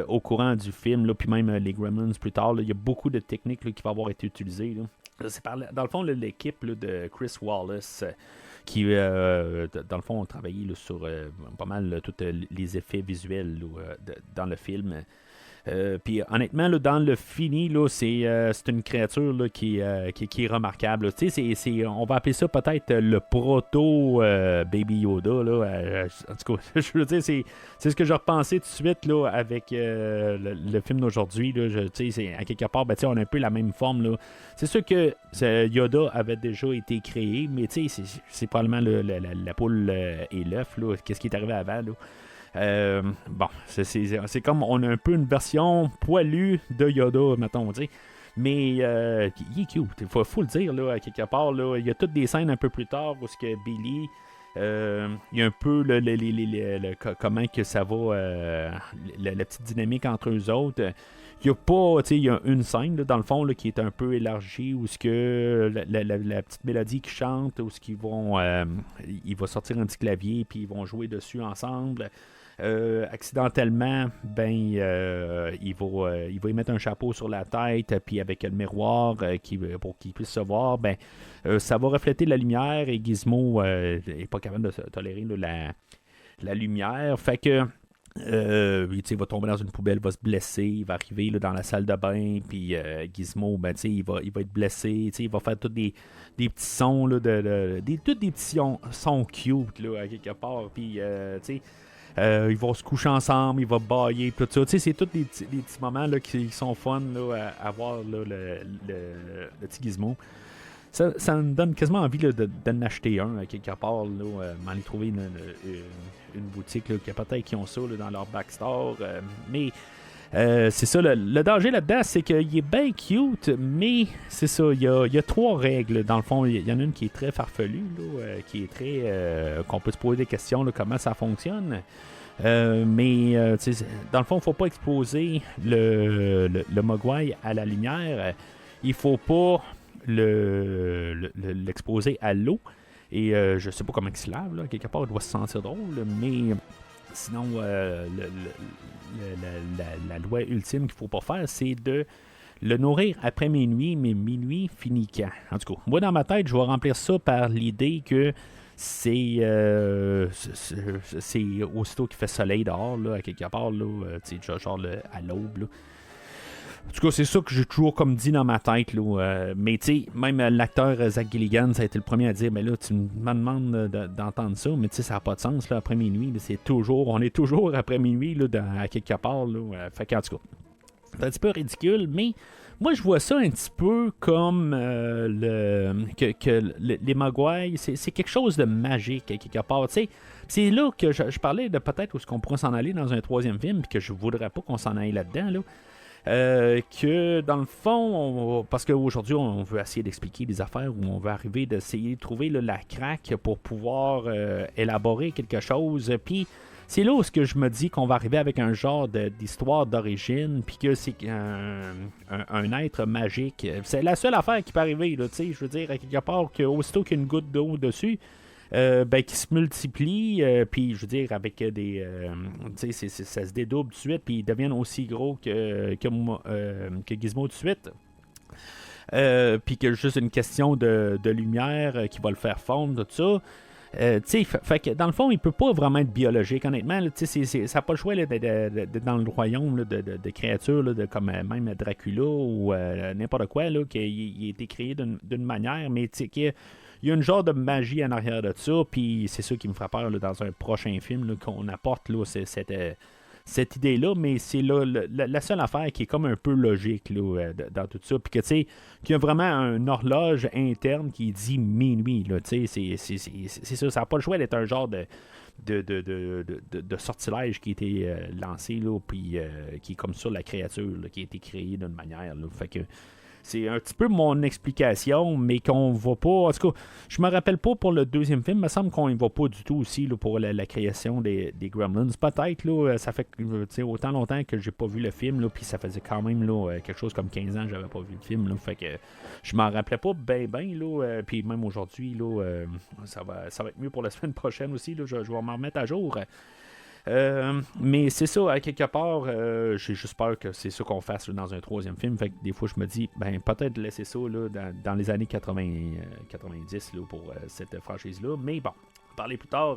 Au courant du film, là, puis même les Gremlins plus tard, il y a beaucoup de techniques là, qui vont avoir été utilisées. Là. C'est dans le fond, là, l'équipe là, de Chris Wallace qui, dans le fond, ont travaillé là, sur pas mal tous les effets visuels là, dans le film. Puis honnêtement, là, dans le fini, là, c'est une créature là, qui est remarquable. On va appeler ça peut-être le proto Baby Yoda. Là, en tout cas, je veux dire, c'est ce que j'ai repensé tout de suite là, avec le film d'aujourd'hui. Là, à quelque part, on a un peu la même forme. Là. C'est sûr que Yoda avait déjà été créé, mais c'est probablement la poule et l'œuf. Qu'est-ce qui est arrivé avant? Là. Bon, c'est comme on a un peu une version poilue de Yoda, mettons, tu sais. Mais il est cute, il faut le dire, là, à quelque part. Là, il y a toutes des scènes un peu plus tard où Billy, il y a un peu comment que ça va, la petite dynamique entre eux autres. Il y a pas, tu sais, il y a une scène, là, dans le fond, là, qui est un peu élargie, où la petite mélodie qui chante, où il va sortir un petit clavier, puis ils vont jouer dessus ensemble. Accidentellement, il va y mettre un chapeau sur la tête, puis avec le miroir pour qu'il puisse se voir, ça va refléter la lumière et Gizmo n'est pas capable de tolérer là, la lumière. Fait que il va tomber dans une poubelle, va se blesser, il va arriver là, dans la salle de bain, puis Gizmo, il va être blessé, il va faire tous des petits sons, là, tous des petits sons cute là, à quelque part, puis ils vont se coucher ensemble, ils vont bailler, tout ça. C'est tous des petits moments là, qui sont fun là, à voir là, le petit Gizmo. Ça me donne quasiment envie là, d'en acheter un à quelque part, là, m'aller trouver une boutique là, qui ont ça là, dans leur backstore. Mais c'est ça, le danger là-dedans, c'est qu'il est bien cute, mais c'est ça, il y a 3 règles. Dans le fond, il y en a une qui est très farfelue, là, qui est très... qu'on peut se poser des questions, là, comment ça fonctionne. Mais dans le fond, il ne faut pas exposer le Mogwai à la lumière. Il ne faut pas l'exposer à l'eau. Et je sais pas comment il se lave, là. Quelque part, il doit se sentir drôle, mais sinon, la loi ultime qu'il faut pas faire, c'est de le nourrir après minuit, mais minuit finit quand? En tout cas, moi, dans ma tête, je vais remplir ça par l'idée que c'est aussitôt qu'il fait soleil dehors, là, à quelque part, là, genre à l'aube, là. En tout cas, c'est ça que j'ai toujours comme dit dans ma tête. Là. Mais tu sais, même l'acteur Zach Gilligan, ça a été le premier à dire, mais là, tu me demandes d'entendre ça, mais tu sais, ça n'a pas de sens, là, après minuit. Là, on est toujours après minuit, là, à quelque part. Là, fait qu'en tout cas, c'est un petit peu ridicule, mais moi, je vois ça un petit peu comme les Mogwai, c'est quelque chose de magique, à quelque part. Tu sais, c'est là que je parlais de peut-être où est-ce qu'on pourrait s'en aller dans un 3e film, puis que je voudrais pas qu'on s'en aille là-dedans, là. que dans le fond, parce qu'aujourd'hui, on veut essayer d'expliquer des affaires où on veut arriver d'essayer de trouver là, la craque pour pouvoir élaborer quelque chose. Puis c'est là où ce que je me dis qu'on va arriver avec un genre d'histoire d'origine, puis que c'est un être magique. C'est la seule affaire qui peut arriver, là, tu sais, je veux dire, à quelque part, qu'aussitôt qu'il y a une goutte d'eau dessus, qui se multiplie, puis je veux dire, avec des. Tu sais, ça se dédouble tout de suite, puis ils deviennent aussi gros que Gizmo tout de suite. Puis que juste une question de lumière qui va le faire fondre, tout ça. Fait que dans le fond, il peut pas vraiment être biologique, honnêtement. Là, ça n'a pas le choix là, dans le royaume là, de créatures là, comme même Dracula ou n'importe quoi, là, qui a été créé d'une manière, mais qu'il y a une genre de magie en arrière de ça, puis c'est ça qui me fera peur là, dans un prochain film là, qu'on apporte là, cette idée-là, mais c'est là la seule affaire qui est comme un peu logique là, dans tout ça, puis que tu sais, qu'il y a vraiment une horloge interne qui dit minuit, là, tu sais, c'est ça, ça n'a pas le choix d'être un genre de sortilège qui a été lancé, là, puis qui est comme ça la créature là, qui a été créée d'une manière, là, fait que c'est un petit peu mon explication, mais qu'on va pas. En tout cas, je me rappelle pas pour le deuxième film. Il me semble qu'on y va pas du tout aussi là, pour la création des Gremlins. Peut-être, là, ça fait autant longtemps que j'ai pas vu le film, là, puis ça faisait quand même là, quelque chose comme 15 ans que j'avais pas vu le film. Là, fait que je m'en rappelais pas ben, là. Puis même aujourd'hui, là, ça va être mieux pour la semaine prochaine aussi. Là, je vais m'en remettre à jour. Mais c'est ça, à quelque part, j'ai juste peur que c'est ça qu'on fasse là, dans un troisième film. Fait que des fois, je me dis, ben peut-être laisser ça là, dans les années 90 là, pour cette franchise-là. Mais bon, parler plus tard.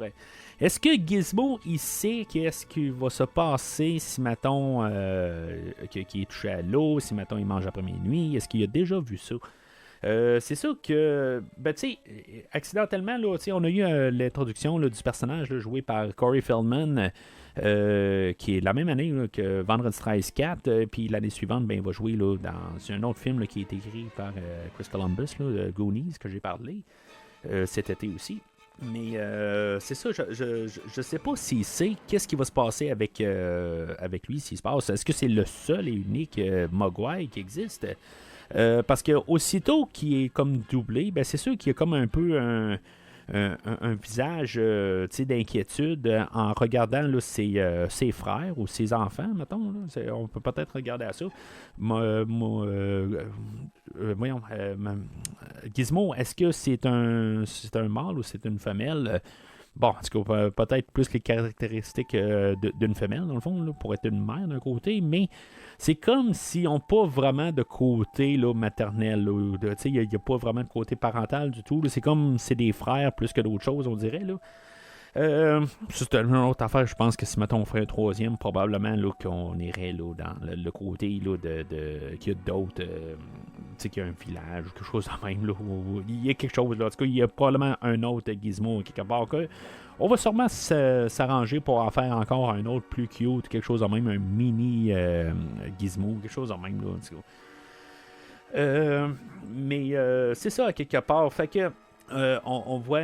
Est-ce que Gizmo, il sait qu'est-ce qui va se passer si, mettons, qu'il est touché à l'eau, si, mettons, il mange après minuit? Est-ce qu'il a déjà vu ça? C'est sûr que, ben, tu sais, accidentellement, là, on a eu l'introduction là, du personnage là, joué par Corey Feldman, qui est la même année là, que Vendredi 13 4, puis l'année suivante, ben, il va jouer là, dans un autre film là, qui a été écrit par Chris Columbus, là, Goonies, que j'ai parlé cet été aussi. Mais c'est ça, je sais pas s'il sait qu'est-ce qui va se passer avec lui, s'il se passe. Est-ce que c'est le seul et unique Mogwai qui existe? Parce que aussitôt qu'il est comme doublé, ben c'est sûr qu'il y a comme un peu un visage d'inquiétude en regardant là, ses frères ou ses enfants, mettons. Là. On peut peut-être regarder à ça. Voyons, Gizmo, est-ce que c'est un mâle ou c'est une femelle? Bon, en tout cas, peut-être plus les caractéristiques d'une femelle, dans le fond, là, pour être une mère d'un côté, mais c'est comme si on n'a pas vraiment de côté là, maternel. Il n'y a pas vraiment de côté parental du tout. Là. C'est comme c'est des frères plus que d'autres choses, on dirait. Là. C'est une autre affaire. Je pense que si mettons on ferait un troisième, probablement là, qu'on irait là, dans le côté là, qu'il y a d'autres. Qu'il y a un village ou quelque chose de même. Là, où il y a quelque chose là. En tout cas, il y a probablement un autre Gizmo quelque part. On va sûrement s'arranger pour en faire encore un autre plus cute, quelque chose de même, un mini Gizmo, quelque chose de même. Là, en tout cas. Mais c'est ça, à quelque part. Fait que on voit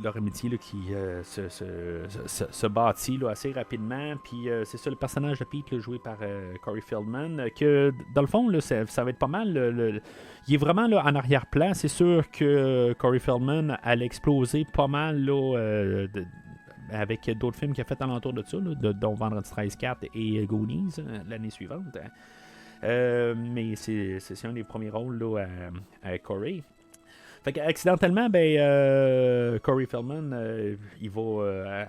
leur amitié là, qui se bâtit là, assez rapidement. Puis c'est ça, le personnage de Pete là, joué par Corey Feldman, que dans le fond, là, ça va être pas mal. Il est vraiment là, en arrière-plan. C'est sûr que Corey Feldman allait exploser pas mal là, avec d'autres films qu'il a fait alentour de ça, là, dont Vendredi 13 4 et Goonies l'année suivante. Mais c'est un des premiers rôles là, à Corey. Fait qu'accidentellement, Corey Feldman, il va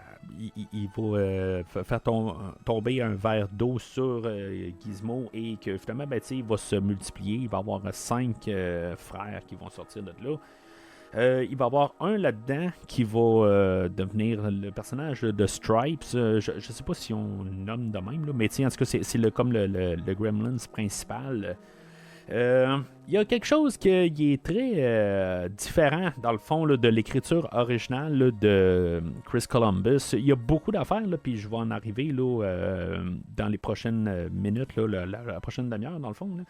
faire tomber un verre d'eau sur Gizmo et que finalement, il va se multiplier. Il va y avoir 5 frères qui vont sortir de là. Il va y avoir un là-dedans qui va devenir le personnage de Stripes. Je ne sais pas si on le nomme de même, là, mais en tout cas, c'est comme le Gremlins principal. Il y a quelque chose qui est très différent, dans le fond, là, de l'écriture originale là, de Chris Columbus. Il y a beaucoup d'affaires, puis je vais en arriver là, dans les prochaines minutes, là, la prochaine demi-heure, dans le fond. Là.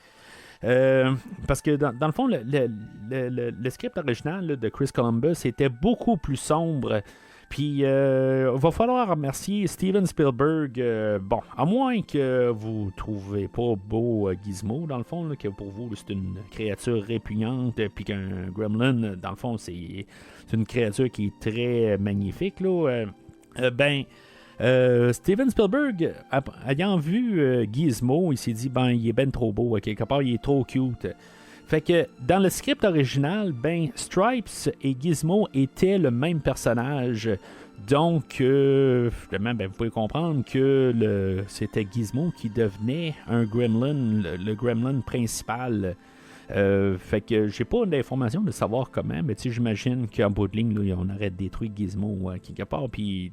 Parce que dans le fond, le script original là, de Chris Columbus était beaucoup plus sombre. Puis, va falloir remercier Steven Spielberg. Bon, à moins que vous trouvez pas beau Gizmo, dans le fond, là, que pour vous, c'est une créature répugnante, puis qu'un gremlin, dans le fond, c'est une créature qui est très magnifique, là. Steven Spielberg, ayant vu Gizmo, il s'est dit, il est ben trop beau, quelque part, il est trop cute. Fait que dans le script original, Stripes et Gizmo étaient le même personnage. Donc, finalement, vous pouvez comprendre que c'était Gizmo qui devenait un gremlin, le gremlin principal. Fait que j'ai pas d'informations de savoir comment, mais j'imagine qu'en bout de ligne, là, on aurait détruit Gizmo quelque part, puis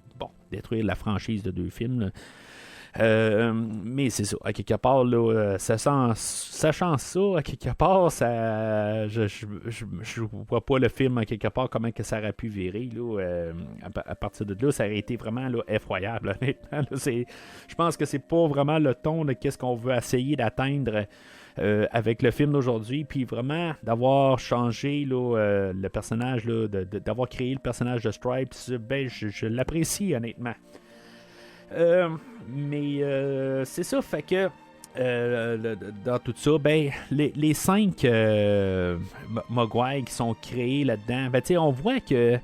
détruire la franchise de 2 films. Là. Mais c'est ça, à quelque part, là, sachant ça, à quelque part, je vois pas le film, à quelque part, comment que ça aurait pu virer. Là, à partir de là, ça aurait été vraiment là, effroyable. Honnêtement, là, je pense que c'est pas vraiment le ton de qu'est-ce qu'on veut essayer d'atteindre avec le film d'aujourd'hui, puis vraiment d'avoir changé là, le personnage, là, d'avoir créé le personnage de Stripes, je l'apprécie honnêtement. Mais c'est ça, fait que dans tout ça, les 5 Mogwai qui sont créés là-dedans, on voit que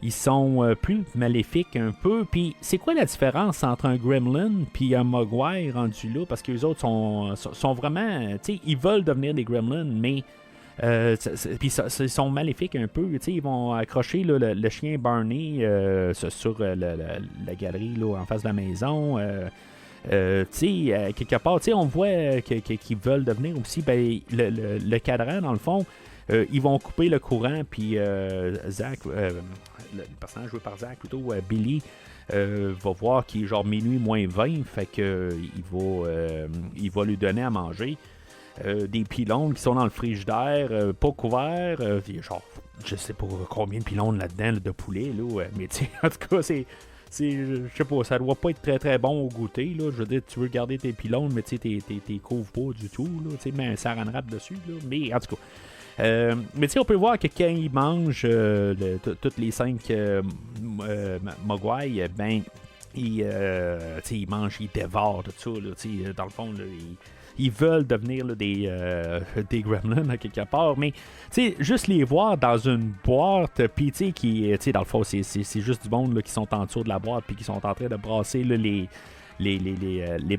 ils sont plus maléfiques un peu. Puis c'est quoi la différence entre un gremlin puis un Mogwai rendu là? Parce que les autres sont vraiment, ils veulent devenir des gremlins, mais puis ils sont maléfiques un peu. Ils vont accrocher là, le chien Barney sur la galerie là, en face de la maison. Quelque part, on voit qu'ils veulent devenir aussi le cadran, dans le fond. Ils vont couper le courant, puis Zach, le personnage joué par Zach, plutôt Billy, va voir qu'il est genre minuit moins 20, fait que il va lui donner à manger. Des pylônes qui sont dans le frigidaire, pas couverts, genre, je sais pas combien de pylônes là-dedans là, de poulet, là, mais en tout cas, je sais pas, ça doit pas être très très bon au goûter, là. Je veux dire, tu veux garder tes pylônes, mais t'es couvres pas du tout, là, mais un saran wrap dessus, là, mais en tout cas. Mais on peut voir que quand ils mangent toutes les 5 Mogwai, ils mangent, ils dévorent tout ça, là, dans le fond, là, ils veulent devenir là, des gremlins à quelque part, mais juste les voir dans une boîte, puis dans le fond, c'est juste du monde là, qui sont en dessous de la boîte, puis qui sont en train de brasser là, les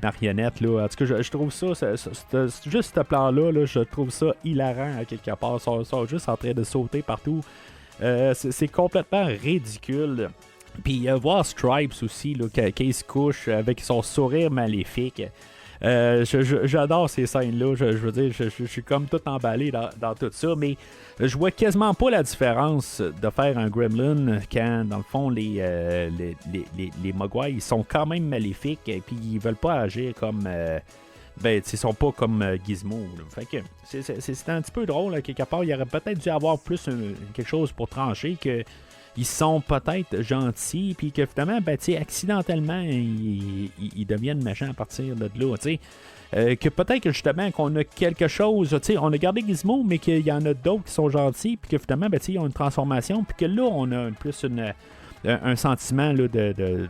marionnettes. Là. En tout cas, je trouve ça juste ce plan-là, là, je trouve ça hilarant à quelque part. Ils sont juste en train de sauter partout. C'est complètement ridicule. Puis voir Stripes aussi, là, qu'il se couche avec son sourire maléfique. J'adore ces scènes-là. Je veux dire, je suis comme tout emballé dans tout ça, mais je vois quasiment pas la différence de faire un gremlin quand, dans le fond, les Mogwai, ils sont quand même maléfiques et puis ils veulent pas agir comme... ils sont pas comme Gizmo. Là. Fait que c'est un petit peu drôle, là, quelque part. Il y aurait peut-être dû avoir plus quelque chose pour trancher que... Ils sont peut-être gentils, puis que finalement, accidentellement, ils deviennent méchants à partir de là. Que peut-être que justement, qu'on a quelque chose, on a gardé Gizmo, mais qu'il y en a d'autres qui sont gentils, puis que finalement, ils ont une transformation, puis que là, on a plus un sentiment là,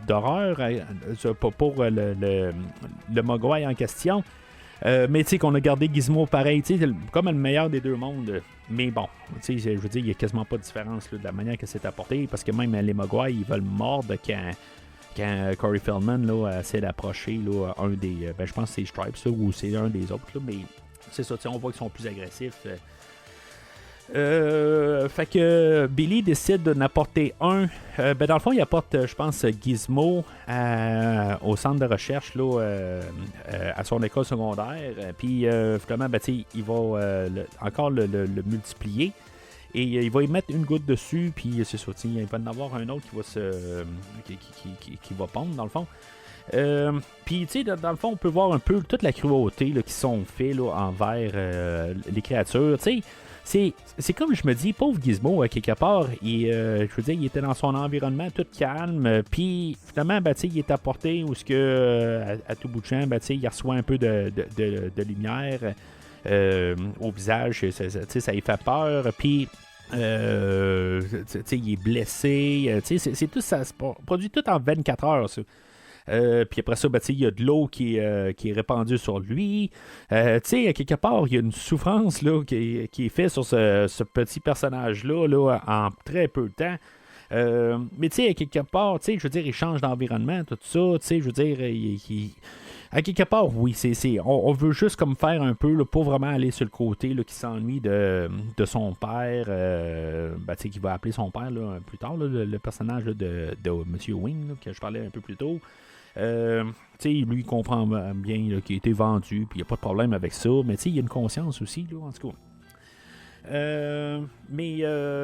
d'horreur pour le Mogwai en question. Mais qu'on a gardé Gizmo pareil, comme le meilleur des deux mondes. Mais bon, je veux dire, il n'y a quasiment pas de différence là, de la manière que c'est apporté, parce que même les Mogwai, ils veulent mordre quand Corey Feldman là, essaie d'approcher là, un des... je pense que c'est Stripes là, ou c'est un des autres, là, mais c'est ça, on voit qu'ils sont plus agressifs. Fait que Billy décide de n'apporter un. Dans le fond, il apporte, je pense, Gizmo au centre de recherche là, à son école secondaire. Puis finalement, il va encore le multiplier. Et il va y mettre une goutte dessus. Puis c'est ça, il va en avoir un autre qui va qui va pondre, dans le fond. Puis, dans le fond, on peut voir un peu toute la cruauté là, qui sont faits là, envers les créatures. C'est comme je me dis, pauvre Gizmo, quelque part, je veux dire, il était dans son environnement tout calme, puis finalement, il est apporté où ce que à tout bout de champ, il reçoit un peu de lumière au visage, ça lui fait peur, puis tu sais, il est blessé. Tu sais, c'est tout ça se produit tout en 24 heures, ça. Puis après ça, il y a de l'eau qui est répandue sur lui. Tu sais, à quelque part, il y a une souffrance là, qui est faite sur ce petit personnage-là là, en très peu de temps. Mais tu sais, à quelque part, tu sais, je veux dire, il change d'environnement, tout ça. Tu sais, je veux dire, à quelque part, oui, on veut juste comme faire un peu, là, pour vraiment aller sur le côté là, qui s'ennuie de son père, tu sais, qui va appeler son père là, plus tard, là, le personnage là, de M. Wing, là, que je parlais un peu plus tôt. Tu sais, lui, il comprend bien là, qu'il a été vendu, puis il n'y a pas de problème avec ça, mais tu sais, il y a une conscience aussi, là, en tout cas. Mais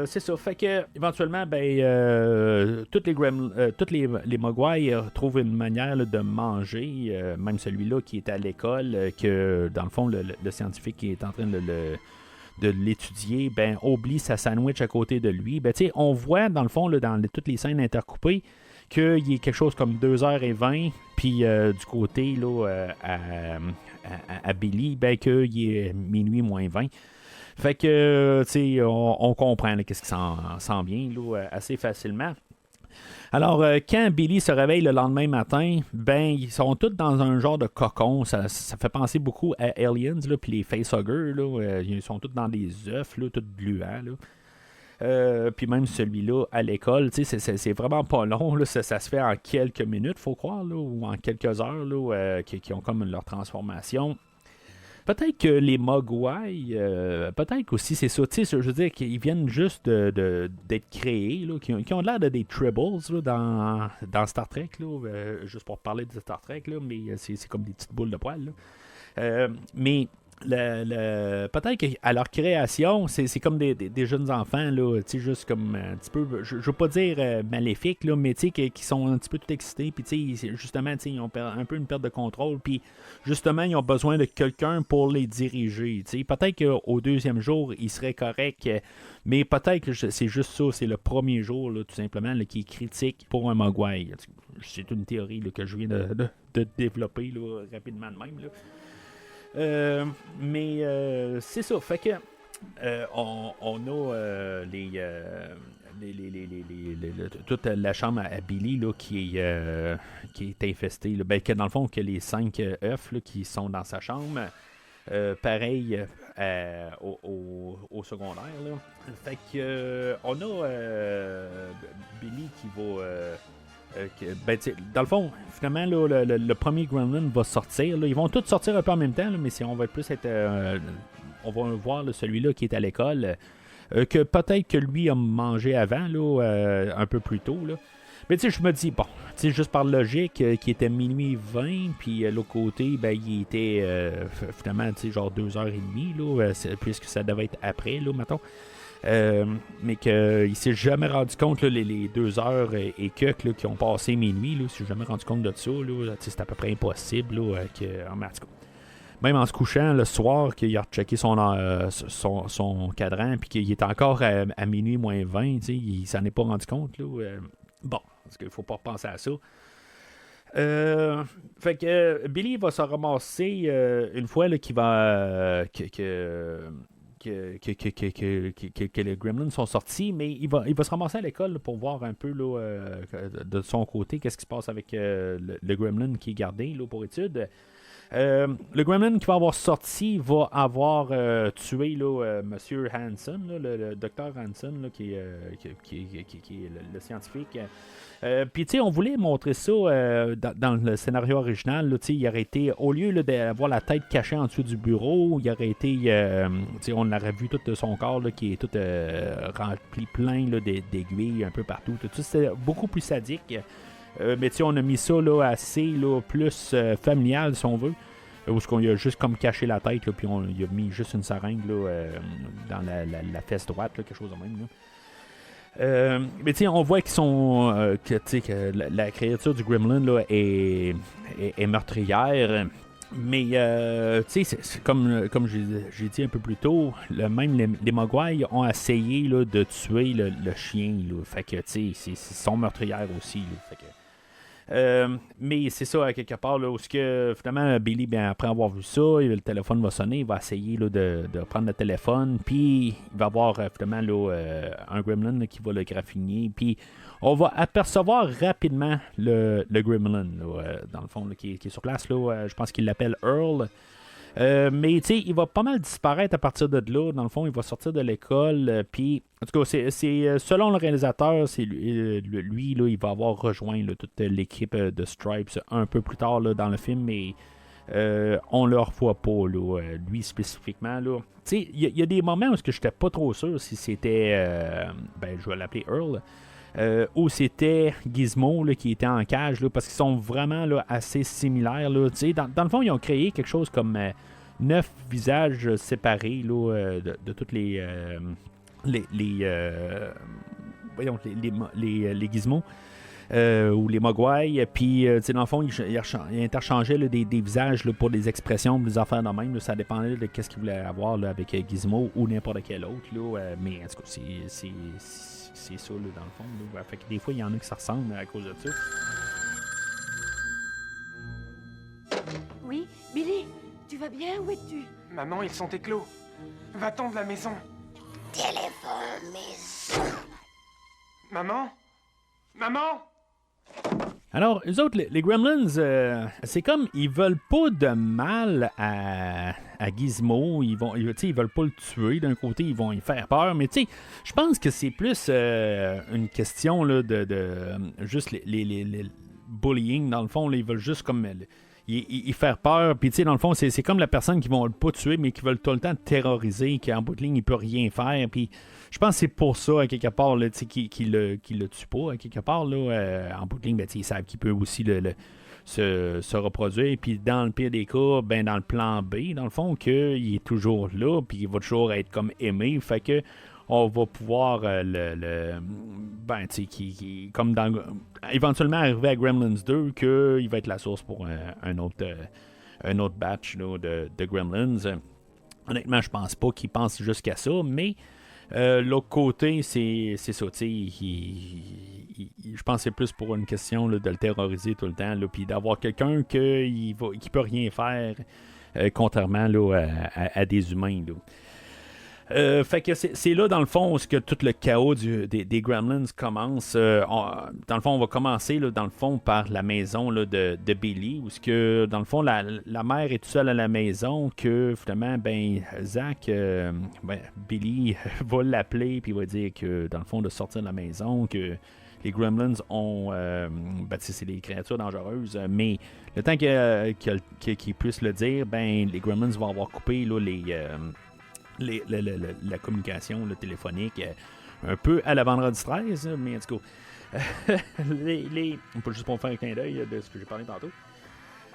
c'est ça. Fait que éventuellement, toutes les Mogwai trouvent une manière là, de manger. Même celui-là qui est à l'école, que dans le fond, le scientifique qui est en train de l'étudier, oublie sa sandwich à côté de lui. On voit dans le fond, là, dans toutes les scènes intercoupées, qu'il y a quelque chose comme 2h20, puis du côté là, à Billy, qu'il est minuit moins 20. Fait que, tu sais, on comprend là, qu'est-ce qui s'en vient là, assez facilement. Alors, quand Billy se réveille le lendemain matin, ils sont tous dans un genre de cocon. Ça fait penser beaucoup à Aliens, là, puis les facehuggers, là, ils sont tous dans des œufs, là, tous gluants, là. Puis même celui-là à l'école, tu sais, c'est vraiment pas long, là, ça se fait en quelques minutes, faut croire, là, ou en quelques heures, là, qui ont comme leur transformation. Peut-être que les Mogwai, peut-être aussi c'est ça, tu sais, je veux dire qu'ils viennent juste d'être créés, là, qui ont l'air de des Tribbles là, dans Star Trek, là, juste pour parler de Star Trek, là, mais c'est comme des petites boules de poils. Là. Mais peut-être qu'à leur création, c'est comme des jeunes enfants, là, juste comme un petit peu, je veux pas dire maléfiques, là, mais qui sont un petit peu tout excités, puis justement, ils ont un peu une perte de contrôle, puis justement, ils ont besoin de quelqu'un pour les diriger. Peut-être qu'au deuxième jour, ils seraient corrects, mais peut-être que c'est juste ça, c'est le premier jour, là, tout simplement, là, qui est critique pour un Mogwai. C'est une théorie là, que je viens de développer là, rapidement de même, là. Mais c'est ça, fait que on a toute la chambre à Billy là, qui est infestée là, que dans le fond que les 5 œufs là, qui sont dans sa chambre, pareil au secondaire là. Fait que on a Billy qui va dans le fond, finalement, là, le premier Gremlin va sortir. Là. Ils vont tous sortir un peu en même temps, là, mais si on va plus être. On va voir là, celui-là qui est à l'école. Que peut-être que lui a mangé avant, là, un peu plus tôt. Là. Mais tu sais, je me dis, bon, juste par logique, qui était minuit 20, puis l'autre côté, il était finalement, genre 2h30, là, puisque ça devait être après, là, mettons. Mais qu'il s'est jamais rendu compte là, les 2 heures et quelques là, qui ont passé minuit, là, il s'est jamais rendu compte de ça, là, c'est à peu près impossible là, même en se couchant le soir qu'il a rechecké son cadran puis qu'il est encore à minuit moins 20, il s'en est pas rendu compte là, bon, parce qu'il faut pas penser à ça. Fait que Billy va se ramasser une fois là, qu'il va que les Gremlins sont sortis, mais il va se ramasser à l'école là, pour voir un peu là, de son côté qu'est-ce qui se passe avec le Gremlin qui est gardé là, pour étude. Le Gremlin qui va avoir sorti va avoir tué là, Monsieur Hanson, là, le docteur Hanson là, qui est le scientifique. Puis tu sais, on voulait montrer ça dans le scénario original. Là, il aurait été, au lieu là, d'avoir la tête cachée en dessous du bureau, il aurait été, on aurait vu tout son corps là, qui est tout rempli plein là, d'aiguilles un peu partout. Tout ça, c'était beaucoup plus sadique. Mais on a mis ça là, assez là, plus familial, si on veut. Où est-ce qu'on a juste comme caché la tête, là, puis on y a mis juste une seringue là, dans la fesse droite, là, quelque chose de même. Là. Mais on voit qu'ils sont que la créature du Gremlin là, est meurtrière. Mais c'est comme j'ai dit un peu plus tôt, même les Mogwai ont essayé là, de tuer le chien. Là, fait que ils sont meurtrières aussi. Là, fait que, Mais c'est ça, à quelque part, là, où finalement, Billy, après avoir vu ça, le téléphone va sonner, il va essayer là, de prendre le téléphone, puis il va avoir finalement là, un gremlin là, qui va le graffiner, puis on va apercevoir rapidement le gremlin, là, dans le fond, là, qui est sur place. Là, je pense qu'il l'appelle Earl. Mais tu sais, il va pas mal disparaître à partir de là. Dans le fond, il va sortir de l'école. Puis, en tout cas, c'est selon le réalisateur, c'est lui là, il va avoir rejoint là, toute l'équipe de Stripes un peu plus tard là, dans le film, mais on le revoit pas, là, lui spécifiquement. Tu sais, il y a des moments où je n'étais pas trop sûr si c'était, je vais l'appeler Earl. Où c'était Gizmo là, qui était en cage, là, parce qu'ils sont vraiment là, assez similaires. Là, dans le fond, ils ont créé quelque chose comme 9 visages séparés là, de toutes les Gizmos. Ou les Mogwai, puis dans le fond, ils interchangeaient là, des visages là, pour des expressions, des affaires de même. Là, ça dépendait de ce qu'ils voulaient avoir là, avec Gizmo ou n'importe quel autre. Là, mais en tout cas, c'est ça, là, dans le fond. Là. Fait que des fois, il y en a qui se ressemblent à cause de ça. Oui, Billy, tu vas bien? Où es-tu? Maman, ils sont éclos. Va-t'en de la maison. Téléphone maison. Maman? Maman? Alors, eux autres, les Gremlins, c'est comme, ils veulent pas de mal à Gizmo. Ils veulent pas le tuer. D'un côté, ils vont y faire peur. Mais tu sais, je pense que c'est plus une question là, de juste les bullying. Dans le fond, là, ils veulent juste comme y faire peur. Puis tu sais, dans le fond, c'est comme la personne qui vont pas tuer, mais qui veulent tout le temps terroriser, qui en bout de ligne, il peut rien faire. Puis je pense que c'est pour ça, à quelque part, là, qu'il le tue pas, à quelque part, là, en bout de ligne, ils savent qu'il peut aussi se reproduire. Puis dans le pire des cas, dans le plan B, dans le fond, qu'il est toujours là, puis il va toujours être comme aimé. Fait que on va pouvoir comme dans éventuellement arriver à Gremlins 2, qu'il va être la source pour un autre batch là, de Gremlins. Honnêtement, je pense pas qu'il pense jusqu'à ça, mais l'autre côté, c'est ça, je pense que c'est plus pour une question là, de le terroriser tout le temps, puis d'avoir quelqu'un qui peut rien faire, contrairement là, à des humains. Là. Fait que c'est là, dans le fond, où que tout le chaos des Gremlins commence. Dans le fond, on va commencer, là, dans le fond, par la maison là, de Billy, où que, dans le fond, la mère est toute seule à la maison, que, finalement, Zach, Billy va l'appeler, puis il va dire que, dans le fond, de sortir de la maison, que les Gremlins ont... c'est des créatures dangereuses, mais le temps qu'il puisse le dire, les Gremlins vont avoir coupé là, la communication téléphonique un peu à la vendredi 13, mais en tout cas, on peut juste pas faire un clin d'œil de ce que j'ai parlé tantôt.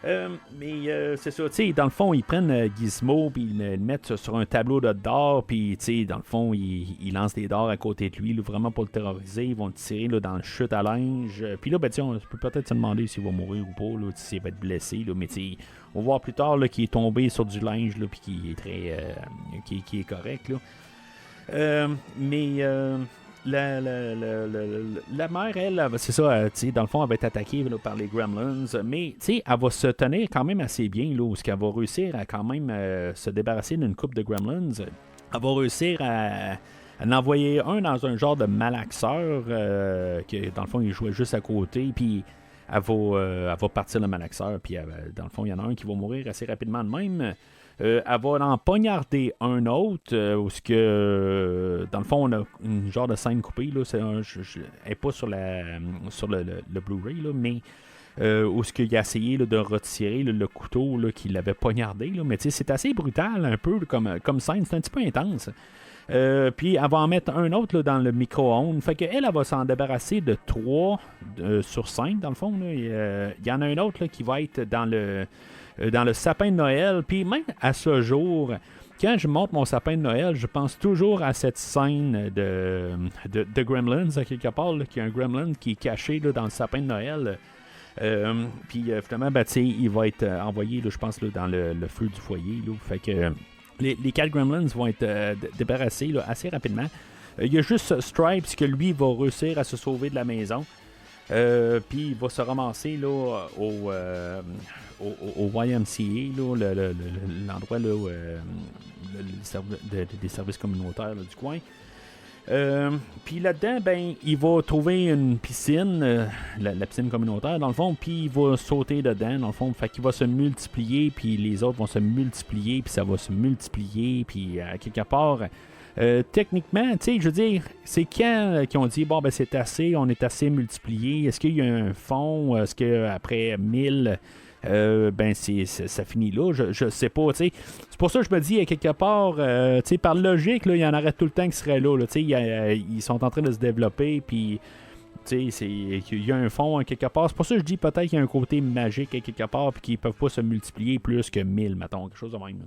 Mais c'est ça, tu sais, dans le fond, ils prennent Gizmo, puis ils le mettent sur un tableau de dards, puis tu sais, dans le fond, ils lancent des dards à côté de lui, là, vraiment pour le terroriser. Ils vont le tirer là, dans le chute à linge. Puis là, on peut peut-être se demander s'il va mourir ou pas, là, s'il va être blessé, là, mais tu sais, on va voir plus tard qu'il est tombé sur du linge, là, puis qu'il est très. Qui est correct, là. La mère, elle, c'est ça, dans le fond, elle va être attaquée là, par les Gremlins, mais elle va se tenir quand même assez bien, là, où elle va réussir à quand même se débarrasser d'une coupe de Gremlins. Elle va réussir à en envoyer un dans un genre de malaxeur, que dans le fond, il jouait juste à côté, puis elle va partir le malaxeur, puis dans le fond, il y en a un qui va mourir assez rapidement de même. Elle va en poignarder un autre, où dans le fond, on a une genre de scène coupée, là, elle n'est pas sur le Blu-ray, là, mais où il a essayé là, de retirer là, le couteau là, qu'il avait poignardé, là, mais c'est assez brutal, un peu comme scène, c'est un petit peu intense. Puis elle va en mettre un autre là, dans le micro-ondes. Fait qu'elle va s'en débarrasser de 3 sur 5, dans le fond. Il y en a un autre là, qui va être dans le sapin de Noël. Puis même à ce jour, quand je monte mon sapin de Noël, je pense toujours à cette scène de Gremlins, à quelque part, là, qu'il y a un Gremlin qui est caché là, dans le sapin de Noël. Puis finalement, il va être envoyé, là, je pense, là, dans le feu du foyer. Là. Fait que les 4 Gremlins vont être débarrassés là, assez rapidement. Il y a juste Stripes que lui va réussir à se sauver de la maison. Puis il va se ramasser là, au YMCA, là, l'endroit là, où, des services communautaires là, du coin. Puis là-dedans, ben, il va trouver une piscine, la piscine communautaire dans le fond, puis il va sauter dedans dans le fond, fait qu'il va se multiplier, puis les autres vont se multiplier, puis ça va se multiplier, puis à quelque part, techniquement, tu sais, je veux dire, c'est quand qu'ils ont dit, bon, ben c'est assez, on est assez multiplié, est-ce qu'il y a un fond, est-ce qu'après 1000... ben ça finit là, je sais pas, tu sais. C'est pour ça que je me dis, quelque part, tu sais, par logique, là, il y en aurait tout le temps qui serait là, tu sais, ils sont en train de se développer, puis, tu sais, il y a un fond quelque part. C'est pour ça que je dis peut-être qu'il y a un côté magique quelque part, puis qu'ils peuvent pas se multiplier plus que 1000, mettons, quelque chose de même.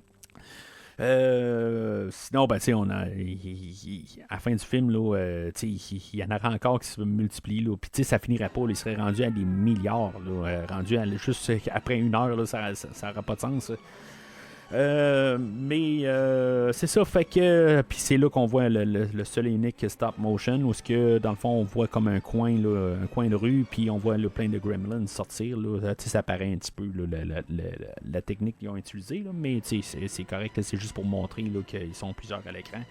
Sinon, ben, tu sais, on a. À la fin du film, là, tu sais, il y en aura encore qui se multiplient, là. Puis, tu sais, ça finirait pas, là, il serait rendu à des milliards, là. Rendu à juste après 1 heure, là, ça n'aura pas de sens. Mais c'est ça, fait que. Puis c'est là qu'on voit le seul et unique stop motion, où que, dans le fond, on voit comme un coin de rue, puis on voit là, plein de gremlins sortir. Là. Ça paraît un petit peu là, la technique qu'ils ont utilisée, là, mais c'est correct, là, c'est juste pour montrer là, qu'ils sont plusieurs à l'écran.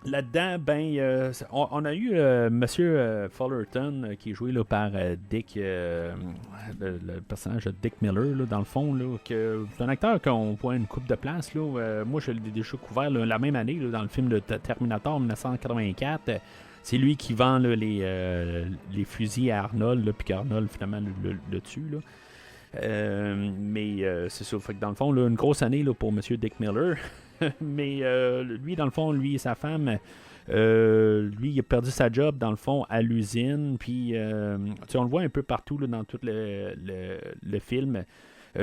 Là-dedans, ben, on a eu Monsieur Fullerton qui est joué là, par Dick, le personnage de Dick Miller, là, dans le fond. Là, c'est un acteur qu'on voit une coupe de place. Là, moi, je l'ai déjà couvert là, la même année là, dans le film de Terminator 1984. C'est lui qui vend là, les fusils à Arnold, puis qu'Arnold finalement le tue. Là. Mais c'est ça. Fait que dans le fond, là, une grosse année là, pour Monsieur Dick Miller. Mais lui, dans le fond, lui et sa femme, lui, il a perdu sa job, dans le fond, à l'usine. Puis, on le voit un peu partout là, dans tout le film,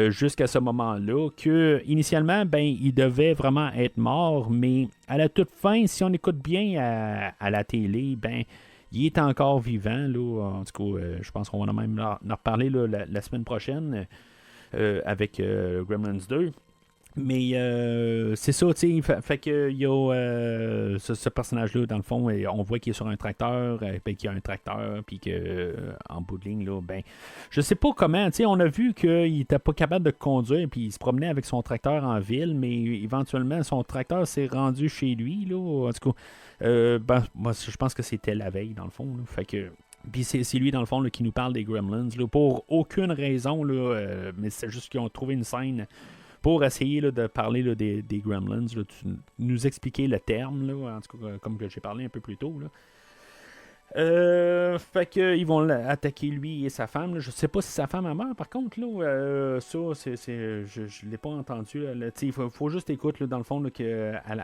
jusqu'à ce moment-là, que initialement, ben, il devait vraiment être mort, mais à la toute fin, si on écoute bien à la télé, ben, il est encore vivant. Là. En tout cas, je pense qu'on va même en reparler là, la semaine prochaine avec Gremlins 2. Mais c'est ça, tu sais, fait que il y a ce personnage-là, dans le fond, et on voit qu'il est sur un tracteur, ben, qu'il y a un tracteur, puis que en bout de ligne, là, ben, je sais pas comment, tu sais, on a vu qu'il était pas capable de conduire, puis il se promenait avec son tracteur en ville, mais éventuellement, son tracteur s'est rendu chez lui, là, en tout cas, ben, moi, je pense que c'était la veille, dans le fond, là, fait que... Puis c'est lui, dans le fond, là, qui nous parle des Gremlins, là, pour aucune raison, là, mais c'est juste qu'ils ont trouvé une scène pour essayer là, de parler là, des Gremlins, là, nous expliquer le terme, là, en tout cas, comme que j'ai parlé un peu plus tôt. Là. Fait que ils vont attaquer lui et sa femme. Là. Je sais pas si sa femme a mort, par contre, là, ça, je l'ai pas entendu. Il faut juste écouter, là, dans le fond, là,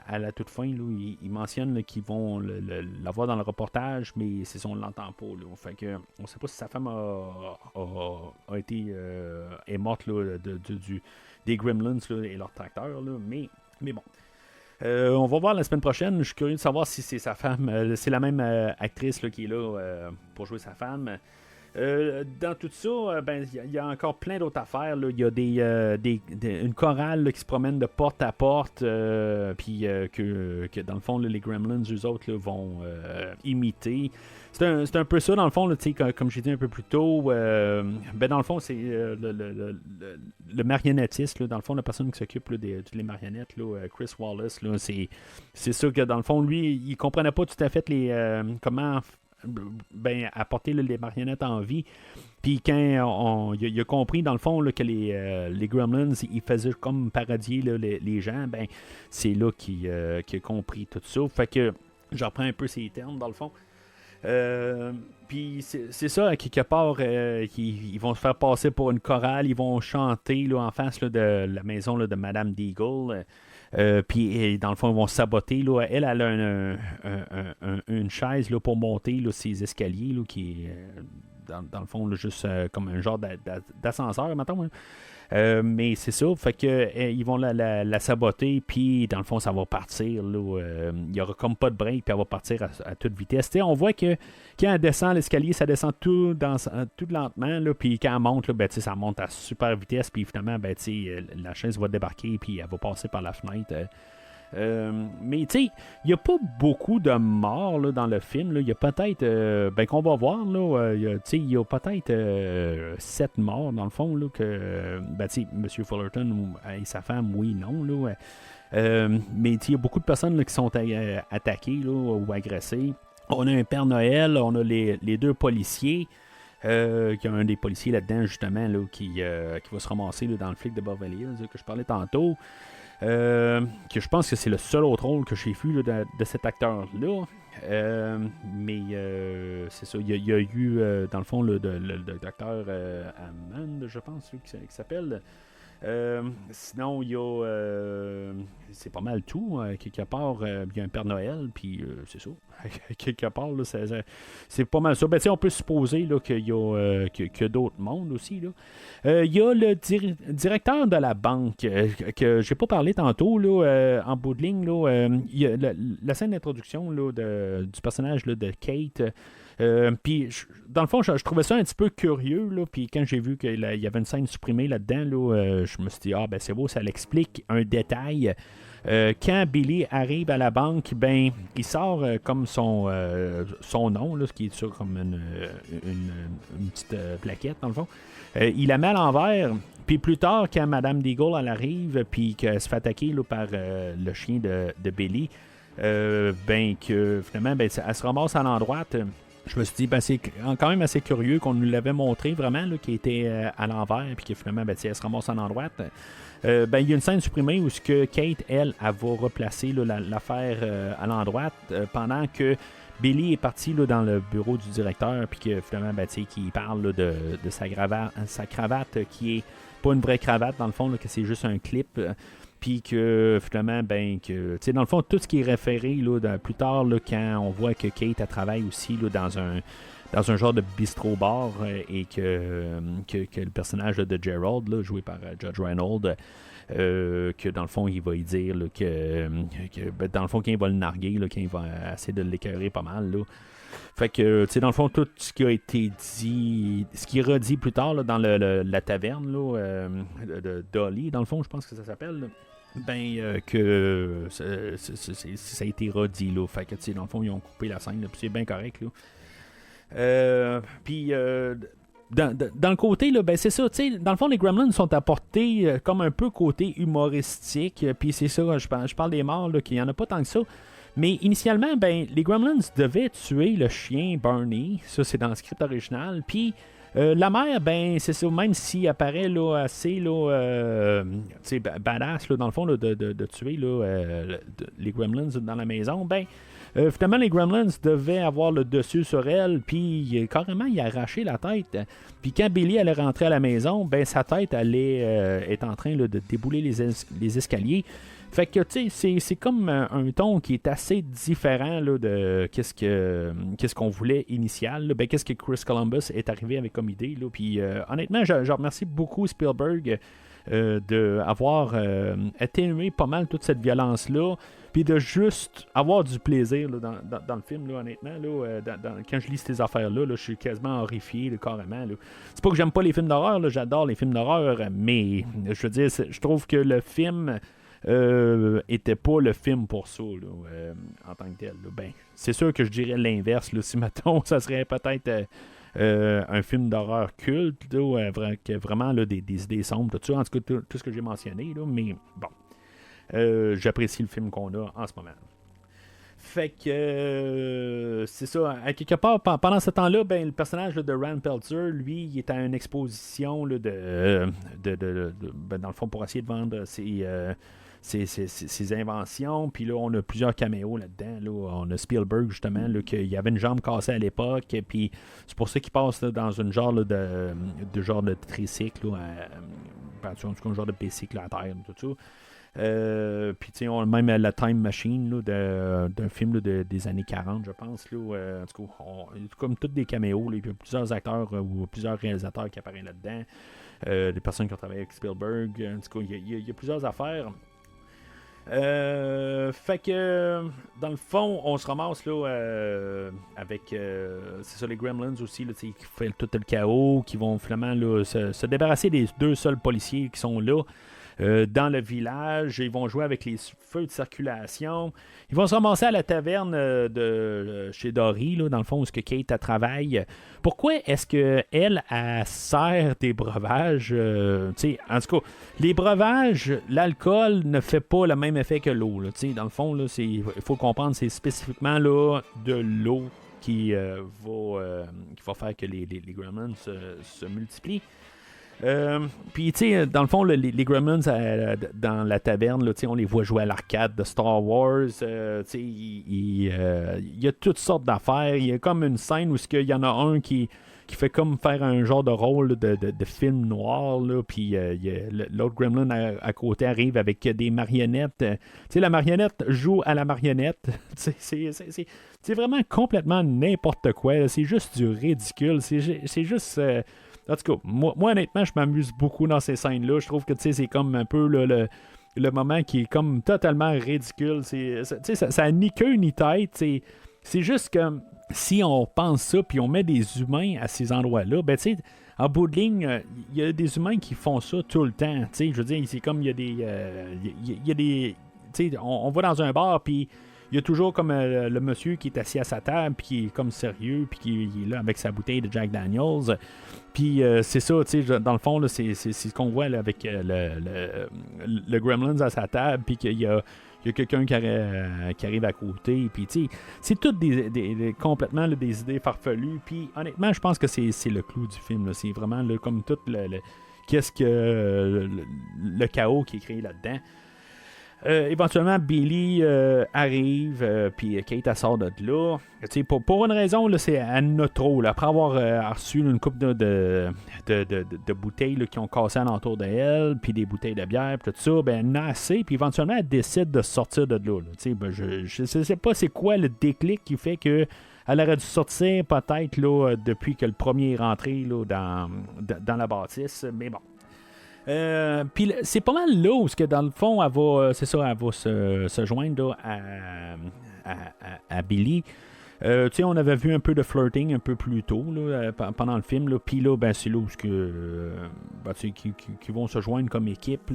à la toute fin, là, ils mentionnent là, qu'ils vont l'avoir dans le reportage, mais c'est ça, on l'entend pas. Là. Fait que on sait pas si sa femme a été est morte là, des Gremlins là, et leur tracteur, là, mais bon. On va voir la semaine prochaine. Je suis curieux de savoir si c'est sa femme. C'est la même actrice là, qui est là pour jouer sa femme. Dans tout ça, ben il y a encore plein d'autres affaires. Il y a une chorale là, qui se promène de porte à porte, puis que dans le fond, là, les Gremlins, eux autres, là, vont imiter. C'est un peu ça, dans le fond, là, comme j'ai dit un peu plus tôt. Ben dans le fond, c'est le marionnettiste, là, dans le fond, la personne qui s'occupe là, de les marionnettes, là, Chris Wallace, là, c'est ça que, dans le fond, lui, il comprenait pas tout à fait comment apporter là, les marionnettes en vie. Puis quand il a compris, dans le fond, là, que les Gremlins, ils faisaient comme parodier là, les gens, ben c'est là qu'il a compris tout ça. Fait que je reprends un peu ces termes, dans le fond. Puis c'est ça, à quelque part, ils vont se faire passer pour une chorale, ils vont chanter là, en face là, de la maison là, de Madame Deagle. Puis dans le fond, ils vont saboter. Là. Elle a une chaise là, pour monter là, ces escaliers là, qui est dans le fond là, juste comme un genre d'ascenseur, mettons. Hein. Mais c'est ça, fait que ils vont la saboter, puis dans le fond, ça va partir. Il n'y aura comme pas de break, puis elle va partir à toute vitesse. T'sais, on voit que quand elle descend l'escalier, ça descend tout lentement, là, puis quand elle monte, là, ben, ça monte à super vitesse, puis finalement, ben, la chaise va débarquer, puis elle va passer par la fenêtre. Mais tu sais, il n'y a pas beaucoup de morts là, dans le film. Il y a peut-être, qu'on va voir, là, il y a peut-être 7 morts dans le fond. Là, que, M. Fullerton et sa femme, oui, non. Là, mais il y a beaucoup de personnes là, qui sont attaquées là, ou agressées. On a un Père Noël, on a les 2 policiers. Il y a un des policiers là-dedans, justement, là, qui va se ramasser là, dans le flic de Beverly Hills que je parlais tantôt. Que je pense que c'est le seul autre rôle que j'ai vu là, de cet acteur-là. Mais c'est ça, il y a eu, dans le fond, le docteur Hammond, je pense, qui s'appelle. Sinon, il y a. C'est pas mal tout. Quelque part, il y a un Père Noël, puis c'est ça. Quelque part, là, c'est pas mal ça. Ben, on peut supposer là, qu'il y a d'autres mondes aussi. Il y a le directeur de la banque, que j'ai pas parlé tantôt, là, en bout de ligne. Là, il y a la scène d'introduction là, du personnage là, de Kate. Puis, dans le fond, je trouvais ça un petit peu curieux. Puis, quand j'ai vu qu'il y avait une scène supprimée là-dedans, là, je me suis dit, ben c'est beau, ça l'explique un détail. Quand Billy arrive à la banque, ben, il sort comme son nom, là, ce qui est sur comme une petite plaquette, dans le fond. Il la met à l'envers. Puis plus tard, quand Madame Deagle elle arrive, puis qu'elle se fait attaquer là, par le chien de Billy, ben, que finalement, ben, elle se ramasse à l'endroit. Je me suis dit, ben, c'est quand même assez curieux qu'on nous l'avait montré vraiment, là, qui était à l'envers, puis que finalement, ben, elle se ramasse à l'endroit. Ben, il y a une scène supprimée où que Kate, elle va replacer là, l'affaire à l'endroit pendant que Billy est parti là, dans le bureau du directeur, puis que finalement, ben, qu'il parle là, de sa cravate qui est pas une vraie cravate, dans le fond, là, que c'est juste un clip. Puis que finalement, ben, que, dans le fond, tout ce qui est référé là, plus tard, là, quand on voit que Kate elle travaille aussi là, dans un genre de bistrot-bar et que le personnage là, de Gerald, là, joué par Judge Reynolds, que dans le fond, il va y dire là, que ben, dans le fond, quand il va le narguer, là, quand il va essayer de l'écœurer pas mal. Là. Fait que, dans le fond, tout ce qui a été dit, ce qui est redit plus tard là, dans la taverne là, de Dolly, dans le fond, je pense que ça s'appelle. Là. Ben, que ça a été redit, là. Fait que, dans le fond, ils ont coupé la scène, là, puis c'est bien correct, là. Puis, dans le côté, là, ben, c'est ça, dans le fond, les Gremlins sont apportés comme un peu côté humoristique, puis c'est ça, je parle des morts, là, qu'il n'y en a pas tant que ça. Mais initialement, ben, les Gremlins devaient tuer le chien Barney, ça, c'est dans le script original, puis... la mère, ben, c'est ça, même s'il apparaît là, assez là, badass, là, dans le fond, là, de tuer là, les Gremlins dans la maison, ben, finalement, les Gremlins devaient avoir le dessus sur elle, puis carrément, il a arraché la tête. Puis quand Billy allait rentrer à la maison, ben, sa tête allait être en train là, de débouler les escaliers. Fait que, tu sais, c'est comme un ton qui est assez différent là, de qu'est-ce qu'on voulait initial. Là. Ben, qu'est-ce que Chris Columbus est arrivé avec comme idée. Là. Puis, honnêtement, je remercie beaucoup Spielberg d'avoir atténué pas mal toute cette violence-là. Puis de juste avoir du plaisir là, dans le film, là, honnêtement. Là, quand je lis ces affaires-là, là, je suis quasiment horrifié, là, carrément. Là. C'est pas que j'aime pas les films d'horreur, là, j'adore les films d'horreur, mais je veux dire, je trouve que le film... était pas le film pour ça là, en tant que tel. Là. Ben, c'est sûr que je dirais l'inverse. Là, si mettons, ça serait peut-être un film d'horreur culte, là, vraiment là, des idées sombres, tout ça, en tout cas tout ce que j'ai mentionné, là, mais bon, j'apprécie le film qu'on a en ce moment. Fait que c'est ça. À quelque part, pendant ce temps-là, ben, le personnage là, de Rand Peltzer, lui, il est à une exposition là, ben, dans le fond, pour essayer de vendre ses inventions, puis là on a plusieurs caméos là-dedans, là. On a Spielberg justement, là, qu'il y avait une jambe cassée à l'époque, et puis c'est pour ça qu'il passe là, dans une genre là, de genre de tricycle, là, en tout cas un genre de bicycle à terre, tout ça. Puis tu sais, on a même la Time Machine là, d'un film là, des années 40, je pense, là, en tout cas, comme tous des caméos, là, il y a plusieurs acteurs ou plusieurs réalisateurs qui apparaissent là-dedans, des personnes qui ont travaillé avec Spielberg, en tout cas, il y a plusieurs affaires. Fait que dans le fond, on se ramasse là avec c'est ça, les Gremlins aussi là, qui font tout le chaos, qui vont finalement là, se débarrasser des 2 seuls policiers qui sont là. dans le village. Ils vont jouer avec les feux de circulation. Ils vont se ramasser à la taverne de chez Dory, là, dans le fond, où est-ce que Kate elle travaille. Pourquoi est-ce qu'elle sert des breuvages? En tout cas, les breuvages, l'alcool ne fait pas le même effet que l'eau. Là, dans le fond, il faut comprendre, c'est spécifiquement là, de l'eau qui va faire que les gremlins se multiplient. Puis, tu sais, dans le fond, les Gremlins dans la taverne, là, on les voit jouer à l'arcade de Star Wars. Il y a toutes sortes d'affaires. Il y a comme une scène où il y en a un qui fait comme faire un genre de rôle de film noir. Puis l'autre Gremlin à côté arrive avec des marionnettes. La marionnette joue à la marionnette. C'est vraiment complètement n'importe quoi. Là. C'est juste du ridicule. C'est juste... En tout cas, moi, honnêtement, je m'amuse beaucoup dans ces scènes-là. Je trouve que c'est comme un peu le moment qui est comme totalement ridicule. Ça a ni queue ni tête. C'est juste que si on pense ça puis on met des humains à ces endroits-là, ben tu sais, en bout de ligne, il y a des humains qui font ça tout le temps. Je veux dire, c'est comme il y a des... on va dans un bar puis... Il y a toujours comme le monsieur qui est assis à sa table, puis qui est comme sérieux, puis qui est là avec sa bouteille de Jack Daniels. Puis c'est ça, tu sais, dans le fond, là, c'est ce qu'on voit là, avec le Gremlins à sa table, puis qu'il y a quelqu'un qui arrive à côté. Puis tu sais, c'est toutes complètement là, des idées farfelues. Puis honnêtement, je pense que c'est le clou du film. Là. C'est vraiment là, comme tout qu'est-ce que le chaos qui est créé là-dedans. Éventuellement, Billy arrive, puis Kate elle sort de là. Pour une raison, là, c'est à notre trop. Là, après avoir reçu une coupe de bouteilles là, qui ont cassé alentour d'elle, puis des bouteilles de bière, puis tout ça, ben, elle en a assez, puis éventuellement, elle décide de sortir de là. Ben, je sais pas c'est quoi le déclic qui fait que elle aurait dû sortir peut-être là, depuis que le premier est rentré là, dans la bâtisse, mais bon. Puis c'est pas mal là où, dans le fond, elle va se joindre là, à Billy. On avait vu un peu de flirting un peu plus tôt là, pendant le film. Là. Puis là, ben, c'est là où qui vont se joindre comme équipe.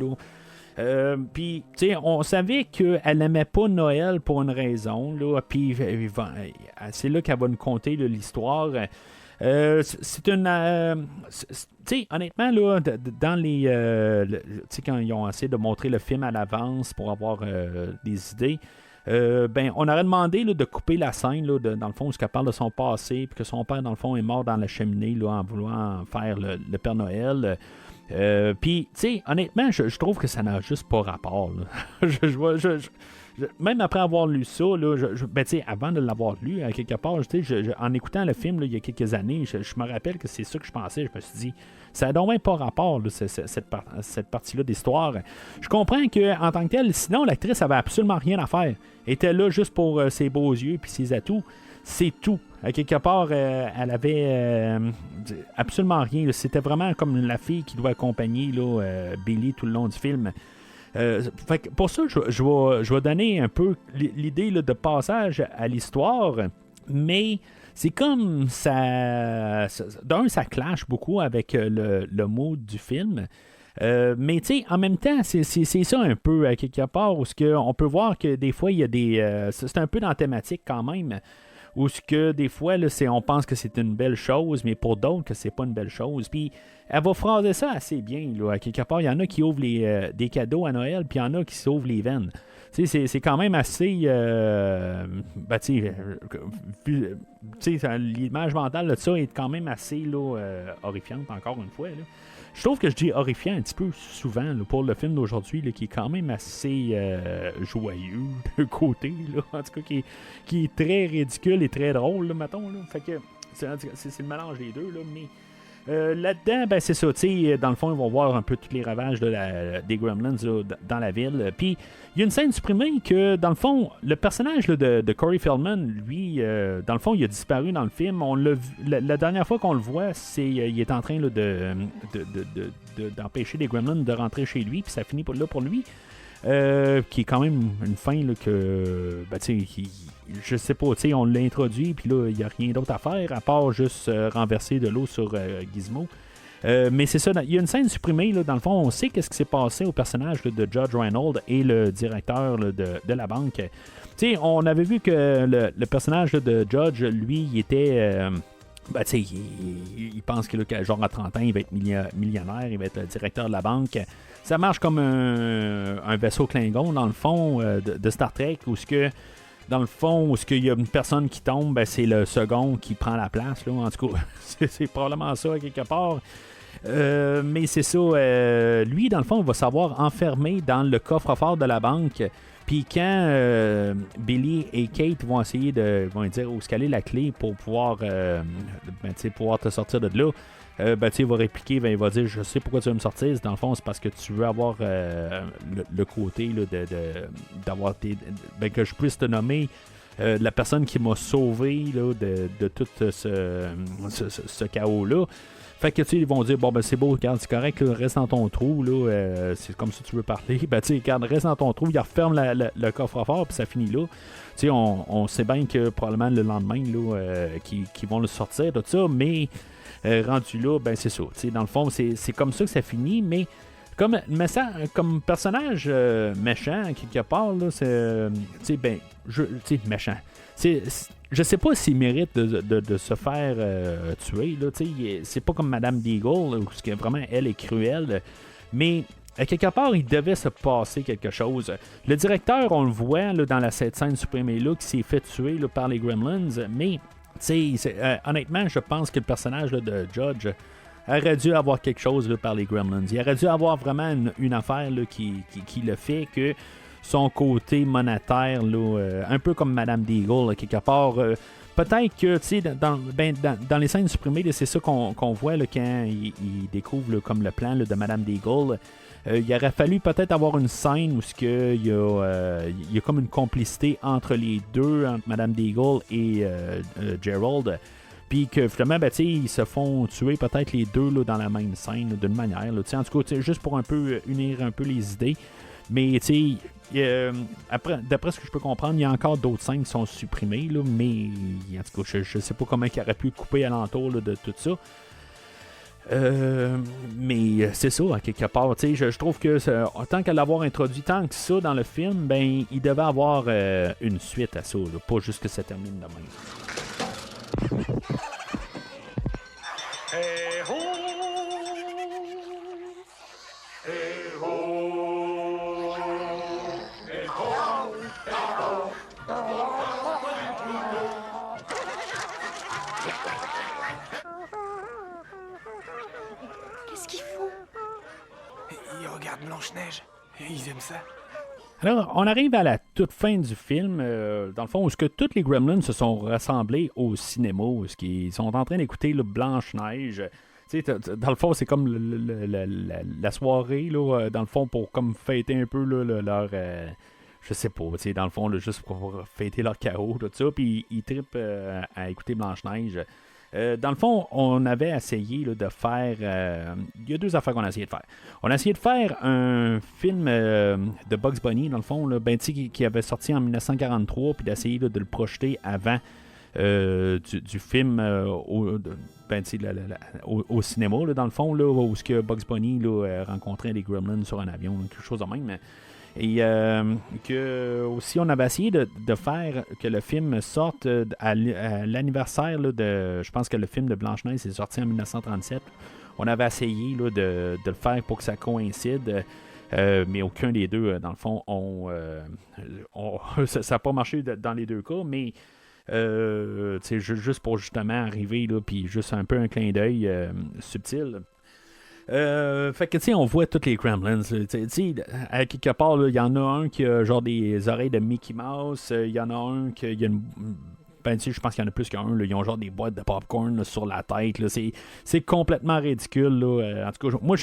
Puis, on savait qu'elle n'aimait pas Noël pour une raison. Puis c'est là qu'elle va nous conter là, l'histoire. C'est une... honnêtement, là, dans les... quand ils ont essayé de montrer le film à l'avance pour avoir des idées, on aurait demandé là, de couper la scène, là, dans le fond, où elle parle de son passé, puis que son père, dans le fond, est mort dans la cheminée là, en voulant faire le Père Noël. Puis, honnêtement, je trouve que ça n'a juste pas rapport. Là. Même après avoir lu ça, là, avant de l'avoir lu, à quelque part, en écoutant le film là, il y a quelques années, je me rappelle que c'est ça que je pensais. Je me suis dit, ça n'a donc même pas rapport, là, cette partie-là d'histoire. Je comprends qu'en tant que telle, sinon, l'actrice avait absolument rien à faire. Elle était là juste pour ses beaux yeux et ses atouts. C'est tout. À quelque part, elle avait absolument rien. Là. C'était vraiment comme la fille qui doit accompagner là, Billy tout le long du film. Fait que pour ça, je vais donner un peu l'idée là, de passage à l'histoire, mais c'est comme ça clash beaucoup avec le mood du film. Mais tu sais, en même temps, c'est ça un peu à quelque part où on peut voir que des fois il y a des c'est un peu dans la thématique quand même. Où ce que des fois, là, on pense que c'est une belle chose, mais pour d'autres, que c'est pas une belle chose. Puis elle va phraser ça assez bien. Là. À quelque part, il y en a qui ouvrent des cadeaux à Noël, puis il y en a qui s'ouvrent les veines. C'est quand même assez... l'image mentale de ça est quand même assez là, horrifiante, encore une fois. Là. Je trouve que je dis horrifiant un petit peu souvent là, pour le film d'aujourd'hui, là, qui est quand même assez joyeux d'un côté, là, en tout cas qui est très ridicule et très drôle, là, mettons. Là. Fait que c'est le mélange des deux, là, mais là-dedans, ben, c'est ça, dans le fond, ils vont voir un peu tous les ravages des Gremlins là, dans la ville. Puis, il y a une scène supprimée que, dans le fond, le personnage là, de Corey Feldman, lui, dans le fond, il a disparu dans le film. On l'a vu, la dernière fois qu'on le voit, il est en train là, d'empêcher les Gremlins de rentrer chez lui, puis ça finit là pour lui. Qui est quand même une fin là, que, je sais pas, on l'a introduit, puis là, il n'y a rien d'autre à faire, à part juste renverser de l'eau sur Gizmo. Mais c'est ça, il y a une scène supprimée, là, dans le fond, on sait qu'est-ce qui s'est passé au personnage là, de Judge Reynolds et le directeur là, de la banque. T'sais, on avait vu que le personnage là, de Judge, lui, il était... il pense que là, genre à 30 ans, il va être millionnaire, il va être le directeur de la banque. Ça marche comme un vaisseau Klingon, dans le fond, de Star Trek, où ce que... Dans le fond, où il y a une personne qui tombe, ben, c'est le second qui prend la place. Là. En tout cas, c'est probablement ça, quelque part. Mais c'est ça. Lui, dans le fond, il va savoir enfermer dans le coffre-fort de la banque. Puis quand Billy et Kate vont essayer vont dire où est-ce qu'elle est la clé pour pouvoir, pouvoir te sortir de là, il va répliquer, il va dire je sais pourquoi tu veux me sortir. Dans le fond, c'est parce que tu veux avoir le côté là, d'avoir que je puisse te nommer la personne qui m'a sauvé là, de tout ce chaos-là. Fait que, tu sais, ils vont dire, bon, ben, c'est beau, regarde, c'est correct, là, reste dans ton trou, là, c'est comme ça que tu veux parler. Ben, tu sais, regarde, reste dans ton trou, il referme le coffre-fort, puis ça finit là. Tu sais, on sait bien que probablement le lendemain, là, qu'ils vont le sortir, tout ça, mais rendu là, ben, c'est ça. Tu sais, dans le fond, c'est comme ça que ça finit, mais comme personnage méchant, quelque part, là, c'est, tu sais, ben, tu sais, méchant. Je sais pas s'il mérite de se faire tuer. Là, c'est pas comme Madame Deagle, où vraiment elle est cruelle. Mais à quelque part, il devait se passer quelque chose. Le directeur, on le voit là, dans cette scène supprimée-là, qui s'est fait tuer là, par les Gremlins. Mais honnêtement, je pense que le personnage là, de Judge aurait dû avoir quelque chose là, par les Gremlins. Il aurait dû avoir vraiment une affaire là, qui le fait que son côté monétaire, là, un peu comme Madame Deagle, là, quelque part. Peut-être que, tu sais, dans les scènes supprimées, là, c'est ça qu'on voit là, quand il découvre là, comme le plan là, de Madame Deagle. Il aurait fallu peut-être avoir une scène où il y a comme une complicité entre les deux, entre Madame Deagle et Gerald. Puis que finalement, ils se font tuer peut-être les deux là, dans la même scène, là, d'une manière. Là, en tout cas, juste pour un peu unir un peu les idées. Mais tu sais, d'après ce que je peux comprendre, il y a encore d'autres scènes qui sont supprimées, là, mais en tout cas, je sais pas comment il aurait pu couper alentour là, de tout ça. Mais c'est ça, à quelque part. Je trouve que tant qu'à l'avoir introduit tant que ça dans le film, ben il devait avoir une suite à ça, là, pas juste que ça termine de même. Hey ho! Hey ho! Hey ho! Qu'est-ce qu'ils font? Ils regardent Blanche-Neige. Ils aiment ça. Alors, on arrive à la toute fin du film, dans le fond, où ce que tous les Gremlins se sont rassemblés au cinéma, où ils sont en train d'écouter le Blanche-Neige. Dans le fond, c'est comme la soirée, là, dans le fond, pour comme fêter un peu là, leur... je sais pas, dans le fond, là, juste pour fêter leur chaos, tout ça, puis ils trippent à écouter Blanche-Neige. Dans le fond, on avait essayé là, de faire... il y a deux affaires qu'on a essayé de faire. On a essayé de faire un film de Bugs Bunny, dans le fond, là, qui avait sorti en 1943, puis d'essayer là, de le projeter avant du film au cinéma, là, dans le fond, là, où ce que Bugs Bunny là, rencontrait des Gremlins sur un avion, là, quelque chose de même. Et que aussi on avait essayé de faire que le film sorte à l'anniversaire là, de... Je pense que le film de Blanche-Neige est sorti en 1937. On avait essayé là, de le faire pour que ça coïncide. Mais aucun des deux, dans le fond, ça n'a pas marché dans les deux cas, mais juste pour justement arriver, là, puis juste un peu un clin d'œil subtil. Fait que, tu sais, on voit tous les Gremlins. À quelque part, il y en a un qui a genre des oreilles de Mickey Mouse. Il y en a un qui a une... je pense qu'il y en a plus qu'un. Là, ils ont genre des boîtes de popcorn là, sur la tête. Là. C'est complètement ridicule. Là. En tout cas, moi,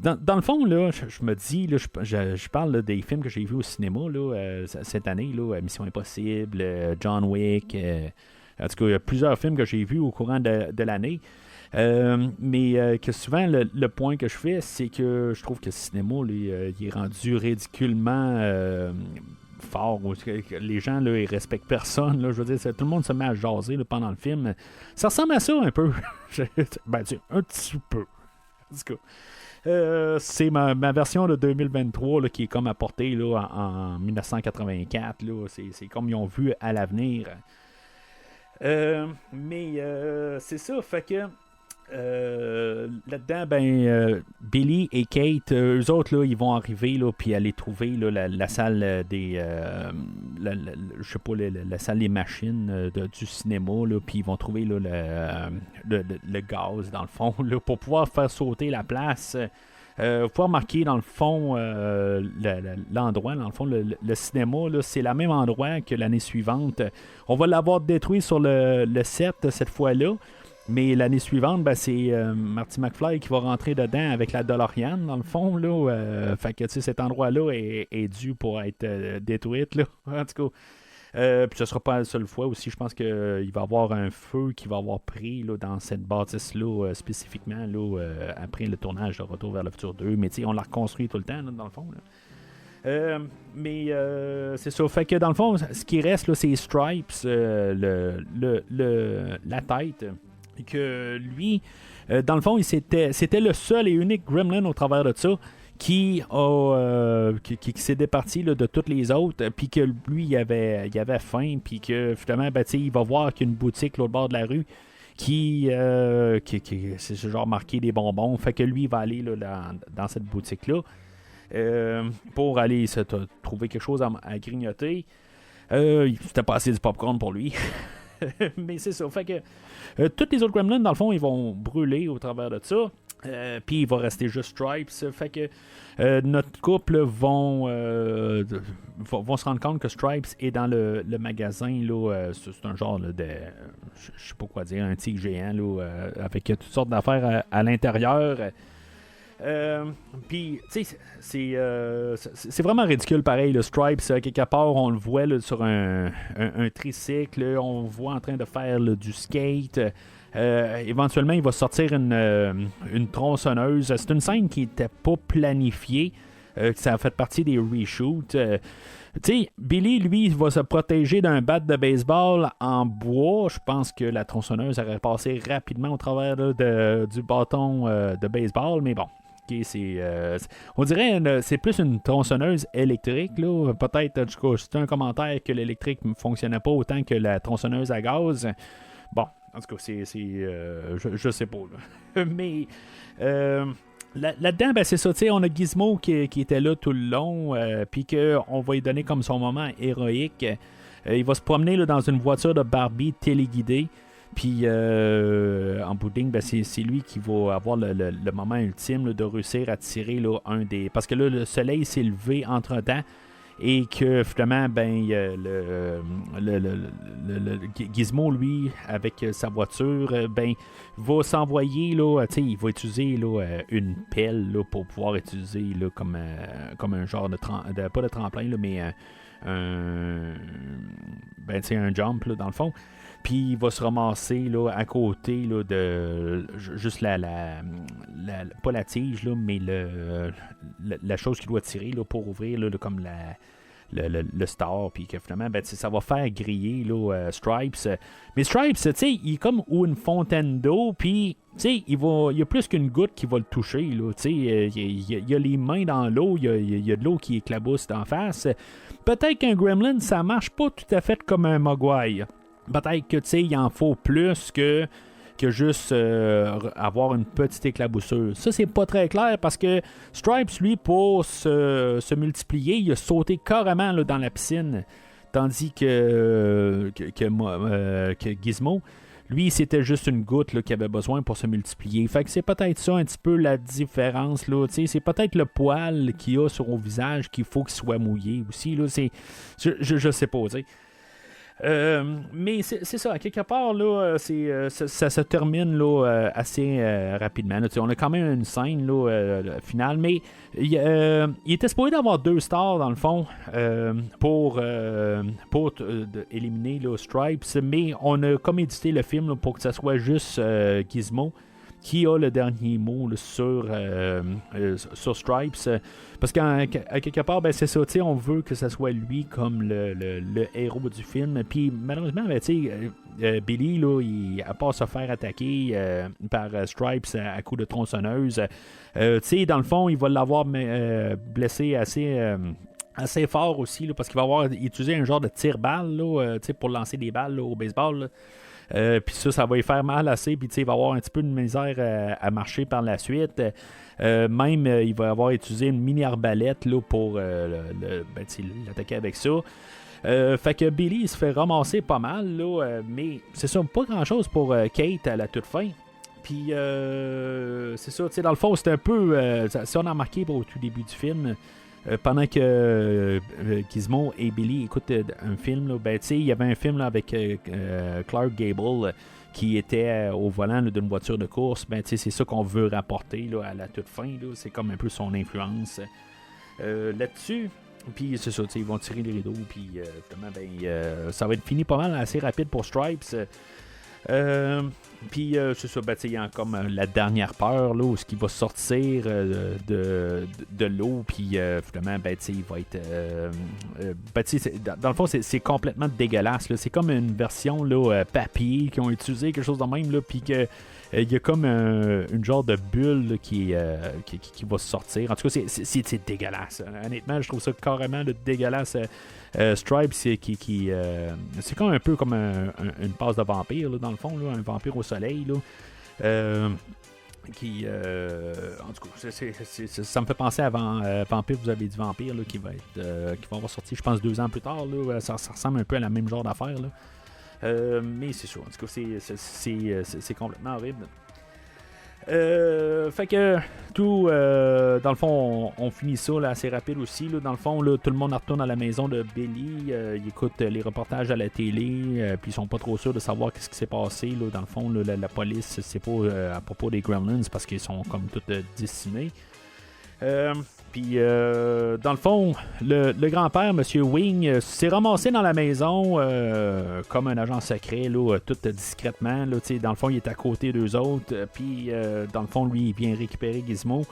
dans le fond, là, je me dis, là, je parle là, des films que j'ai vus au cinéma là, cette année. Là, Mission Impossible, John Wick. En tout cas, il y a plusieurs films que j'ai vus au courant de l'année. Mais que souvent, le point que je fais, c'est que je trouve que le cinéma, là, il est rendu ridiculement fort, où que les gens, là, ils respectent personne. Là, je veux dire, tout le monde se met à jaser là, pendant le film. Ça ressemble à ça un peu. Ben, tu sais, un petit peu. En tout cas. C'est ma version de 2023 là, qui est comme apportée là, en 1984. Là. C'est comme ils ont vu à l'avenir. Mais c'est ça, fait que là-dedans, Billy et Kate, eux autres, là, ils vont arriver là, puis aller trouver là, la salle des je sais pas, la salle des machines du cinéma, là, puis ils vont trouver là, le gaz dans le fond là, pour pouvoir faire sauter la place. Vous pouvez remarquer dans le fond l'endroit, dans le fond, le cinéma, là, c'est le même endroit que l'année suivante. On va l'avoir détruit sur le set cette fois-là. Mais l'année suivante, c'est Marty McFly qui va rentrer dedans avec la DeLorean, dans le fond. Là, fait que cet endroit-là est dû pour être détruit. Là, en tout cas. Puis ce ne sera pas la seule fois aussi. Je pense qu'il va y avoir un feu qui va avoir pris là, dans cette bâtisse-là, spécifiquement là, après le tournage de Retour vers le futur 2. Mais on la reconstruit tout le temps, là, dans le fond. Là. Mais c'est ça. Fait que dans le fond, ce qui reste, là, c'est Stripes, la tête. Que lui, dans le fond, c'était le seul et unique Gremlin au travers de ça qui s'est départi là, de toutes les autres, puis que lui, il avait faim, puis que finalement, il va voir qu'il y a une boutique l'autre bord de la rue qui c'est ce genre marqué des bonbons. Fait que lui, il va aller là, dans cette boutique-là pour aller trouver quelque chose à grignoter. C'était pas assez du popcorn pour lui. Mais c'est ça. Fait que tous les autres Gremlins, dans le fond, ils vont brûler au travers de ça. Puis il va rester juste Stripes. Fait que notre couple vont se rendre compte que Stripes est dans le magasin. Là, c'est un genre là, de. Je sais pas quoi dire, un tigre géant là, avec toutes sortes d'affaires à l'intérieur. Puis, tu sais, c'est vraiment ridicule pareil. Le Stripes, quelque part, on le voit là, sur un tricycle. Là, on le voit en train de faire là, du skate. Éventuellement, il va sortir une tronçonneuse. C'est une scène qui n'était pas planifiée. Ça a fait partie des reshoots. Tu sais, Billy, lui, va se protéger d'un bat de baseball en bois. Je pense que la tronçonneuse aurait passé rapidement au travers là, du bâton de baseball, mais bon. Okay, on dirait que c'est plus une tronçonneuse électrique. Là. Peut-être, en tout cas, c'était un commentaire que l'électrique ne fonctionnait pas autant que la tronçonneuse à gaz. Bon, en tout cas, je sais pas. Là. Mais là-dedans, c'est ça. On a Gizmo qui était là tout le long, puis qu'on va lui donner comme son moment héroïque. Il va se promener là, dans une voiture de Barbie téléguidée. Puis en bout de ligne, c'est lui qui va avoir le moment ultime là, de réussir à tirer là, un des. Parce que là, le soleil s'est levé entre-temps et que finalement, le Gizmo, lui, avec sa voiture, va s'envoyer, là, il va utiliser là, une pelle là, pour pouvoir utiliser là, comme un genre de pas de tremplin, là, mais un jump là, dans le fond. Puis il va se ramasser là, à côté là, de juste pas la tige, là, mais la chose qu'il doit tirer là, pour ouvrir là, comme le star. Puis que finalement, ça va faire griller là, Stripes. Mais Stripes, il est comme une fontaine d'eau. Puis il y a plus qu'une goutte qui va le toucher. Il y a les mains dans l'eau. Il y a de l'eau qui éclabousse d'en face. Peut-être qu'un Gremlin, ça marche pas tout à fait comme un Mogwai. Peut-être que il en faut plus que juste avoir une petite éclaboussure. Ça, c'est pas très clair parce que Stripes, lui, pour se multiplier, il a sauté carrément là, dans la piscine. Tandis que Gizmo, lui, c'était juste une goutte là, qu'il avait besoin pour se multiplier. Fait que c'est peut-être ça un petit peu la différence. Là, c'est peut-être le poil qu'il a sur son visage qu'il faut qu'il soit mouillé aussi. Là, je sais pas, tu sais. Mais c'est ça, à quelque part là, ça se termine là, assez rapidement là. On a quand même une scène là, finale, mais il était supposé d'avoir 2 stars dans le fond pour éliminer là, Stripes, mais on a comme édité le film là, pour que ça soit juste Gizmo. qui a le dernier mot là, sur Stripes. Parce qu'à quelque part, ben, c'est ça, on veut que ce soit lui comme le héros du film. Puis malheureusement, ben, Billy, là, à part se faire attaquer par Stripes à coups de tronçonneuse, dans le fond, il va l'avoir blessé assez fort aussi, là, parce qu'il va avoir utilisé un genre de tire-balle là, pour lancer des balles là, au baseball. Puis ça va lui faire mal assez, puis il va avoir un petit peu de misère à marcher par la suite. Même, il va avoir utilisé une mini-arbalète là, pour l'attaquer avec ça. Fait que Billy, il se fait ramasser pas mal, là, mais c'est ça, pas grand-chose pour Kate à la toute fin. Puis, c'est ça, dans le fond, c'est un peu... si on a remarqué au tout début du film... pendant que Gizmo et Billy écoutent un film, là, ben, il y avait un film là, avec Clark Gable qui était au volant là, d'une voiture de course. Ben, c'est ça qu'on veut rapporter là, à la toute fin. Là. C'est comme un peu son influence là-dessus. Puis c'est ça, ils vont tirer les rideaux. Puis ça va être fini pas mal assez rapide pour Stripes. Puis c'est ça, il y a comme la dernière peur là, où ce qui va sortir de l'eau, puis finalement, il va être dans le fond, c'est complètement dégueulasse là. C'est comme une version là, papier qu'ils ont utilisé, quelque chose de même là, puis que il y a comme une genre de bulle là, qui va sortir. En tout cas, c'est dégueulasse. Honnêtement, je trouve ça carrément dégueulasse. Stripes, c'est comme un peu comme une passe de vampire, là, dans le fond, là, un vampire au soleil. Là, en tout cas, ça me fait penser à Vampire, vous avez dit Vampire, là, qui va avoir sorti, je pense, 2 ans plus tard. Là, ça ressemble un peu à la même genre d'affaire. Là. Mais c'est sûr, en tout cas, c'est complètement horrible. Fait que tout, dans le fond, on finit ça là, assez rapide aussi. Là. Dans le fond, là, tout le monde retourne à la maison de Billy. Il écoute les reportages à la télé. Puis ils sont pas trop sûrs de savoir qu'est-ce qui s'est passé. Là. Dans le fond, là, la police, c'est pas à propos des Gremlins parce qu'ils sont comme tous décimés. Puis, dans le fond, le grand-père, M. Wing, s'est ramassé dans la maison comme un agent secret, là, tout discrètement. Là, dans le fond, il est à côté d'eux autres. Puis, dans le fond, lui, il vient récupérer Gizmo.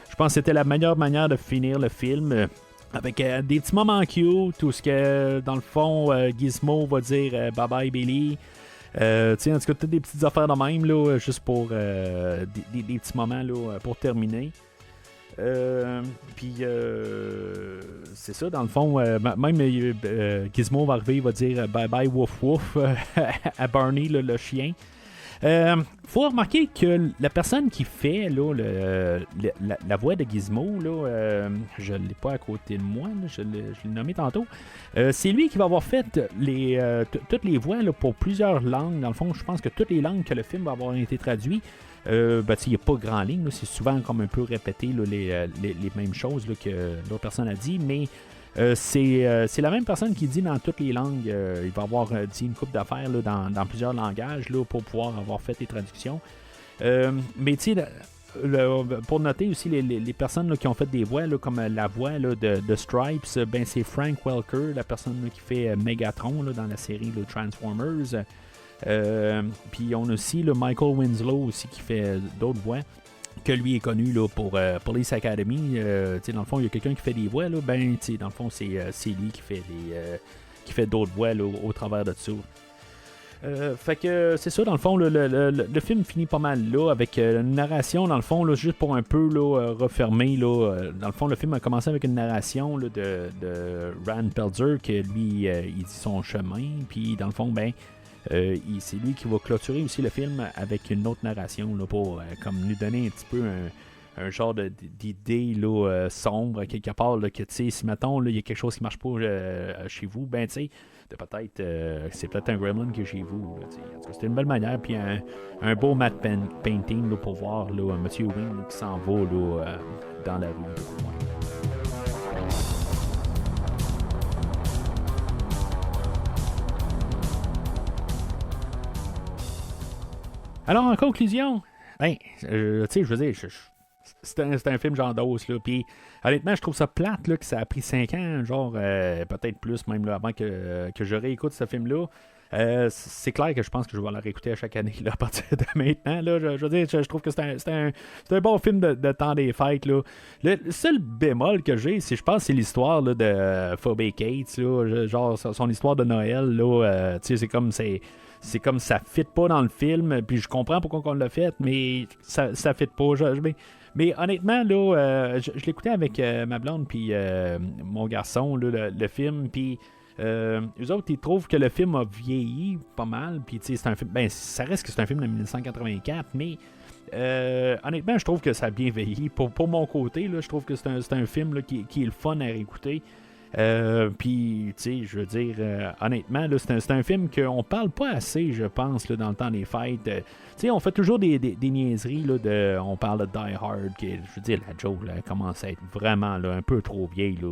Je pense que c'était la meilleure manière de finir le film. Avec des petits moments cute, où ce que, dans le fond, Gizmo va dire « Bye-bye, Billy ». En tout cas, toutes des petites affaires de même, là, juste pour des petits moments là, pour terminer. Puis c'est ça, dans le fond, même Gizmo va arriver, il va dire bye bye wouf wouf à Barney, le chien. Faut remarquer que la personne qui fait là, la voix de Gizmo, là, je ne l'ai pas à côté de moi, là, je l'ai nommé tantôt. C'est lui qui va avoir fait toutes les voix là, pour plusieurs langues. Dans le fond, je pense que toutes les langues que le film va avoir été traduit. Il n'y a pas grand ligne, là, c'est souvent comme un peu répété là, les mêmes choses là, que l'autre personne a dit, mais c'est la même personne qui dit dans toutes les langues. Il va avoir dit une couple d'affaires là, dans plusieurs langages là, pour pouvoir avoir fait les traductions. Mais tu sais, pour noter aussi les personnes là, qui ont fait des voix, là, comme la voix là, de Stripes, ben, c'est Frank Welker, la personne là, qui fait Megatron là, dans la série là, Transformers. Puis on a aussi le Michael Winslow aussi qui fait d'autres voix que lui est connu là, pour Police Academy. Dans le fond, il y a quelqu'un qui fait des voix là, ben dans le fond c'est lui qui fait d'autres voix là, au travers de ça. Fait que c'est ça, dans le fond, le film finit pas mal là, avec une narration, dans le fond, là, juste pour un peu là, refermer. Là, dans le fond, le film a commencé avec une narration là, de Rand Pelzer, que lui, il dit son chemin, puis dans le fond, ben, c'est lui qui va clôturer aussi le film avec une autre narration là, pour comme nous donner un petit peu un genre d'idée là, sombre quelque part là, que tu sais, si mettons il y a quelque chose qui marche pas chez vous, ben tu sais, peut-être c'est peut-être un gremlin qui est chez vous là, en tout cas, c'était une belle manière, puis un beau matte painting là, pour voir là, M. Wing là, qui s'en va là, dans la rue. Alors, en conclusion, ben, tu sais, je veux dire, c'est un film genre d'os, là, puis honnêtement, je trouve ça plate, là, que ça a pris 5 ans, genre, peut-être plus, même, là, avant que je réécoute ce film-là. C'est clair que je pense que je vais la réécouter à chaque année là, à partir de maintenant. Là, je veux dire, je trouve que c'est un bon film de temps des fêtes. Là. Le seul bémol que j'ai, je pense, c'est l'histoire là, de Phoebe Cates. Là, genre son histoire de Noël. Là, c'est comme ça fit pas dans le film. Puis je comprends pourquoi on l'a fait, mais ça fit pas. Mais honnêtement, là, je l'écoutais avec ma blonde puis mon garçon, là, le film, puis eux autres, ils trouvent que le film a vieilli pas mal, puis tu sais, c'est un film, ça reste que c'est un film de 1984, mais honnêtement, je trouve que ça a bien vieilli. Pour mon côté, là, je trouve que c'est un film là, qui est le fun à réécouter. Puis, tu sais, je veux dire, honnêtement, là, c'est un film qu'on parle pas assez, je pense, là, dans le temps des fêtes. Tu sais, on fait toujours des niaiseries, là, on parle de Die Hard, qui, je veux dire, la joke, là, commence à être vraiment, là, un peu trop vieille, là.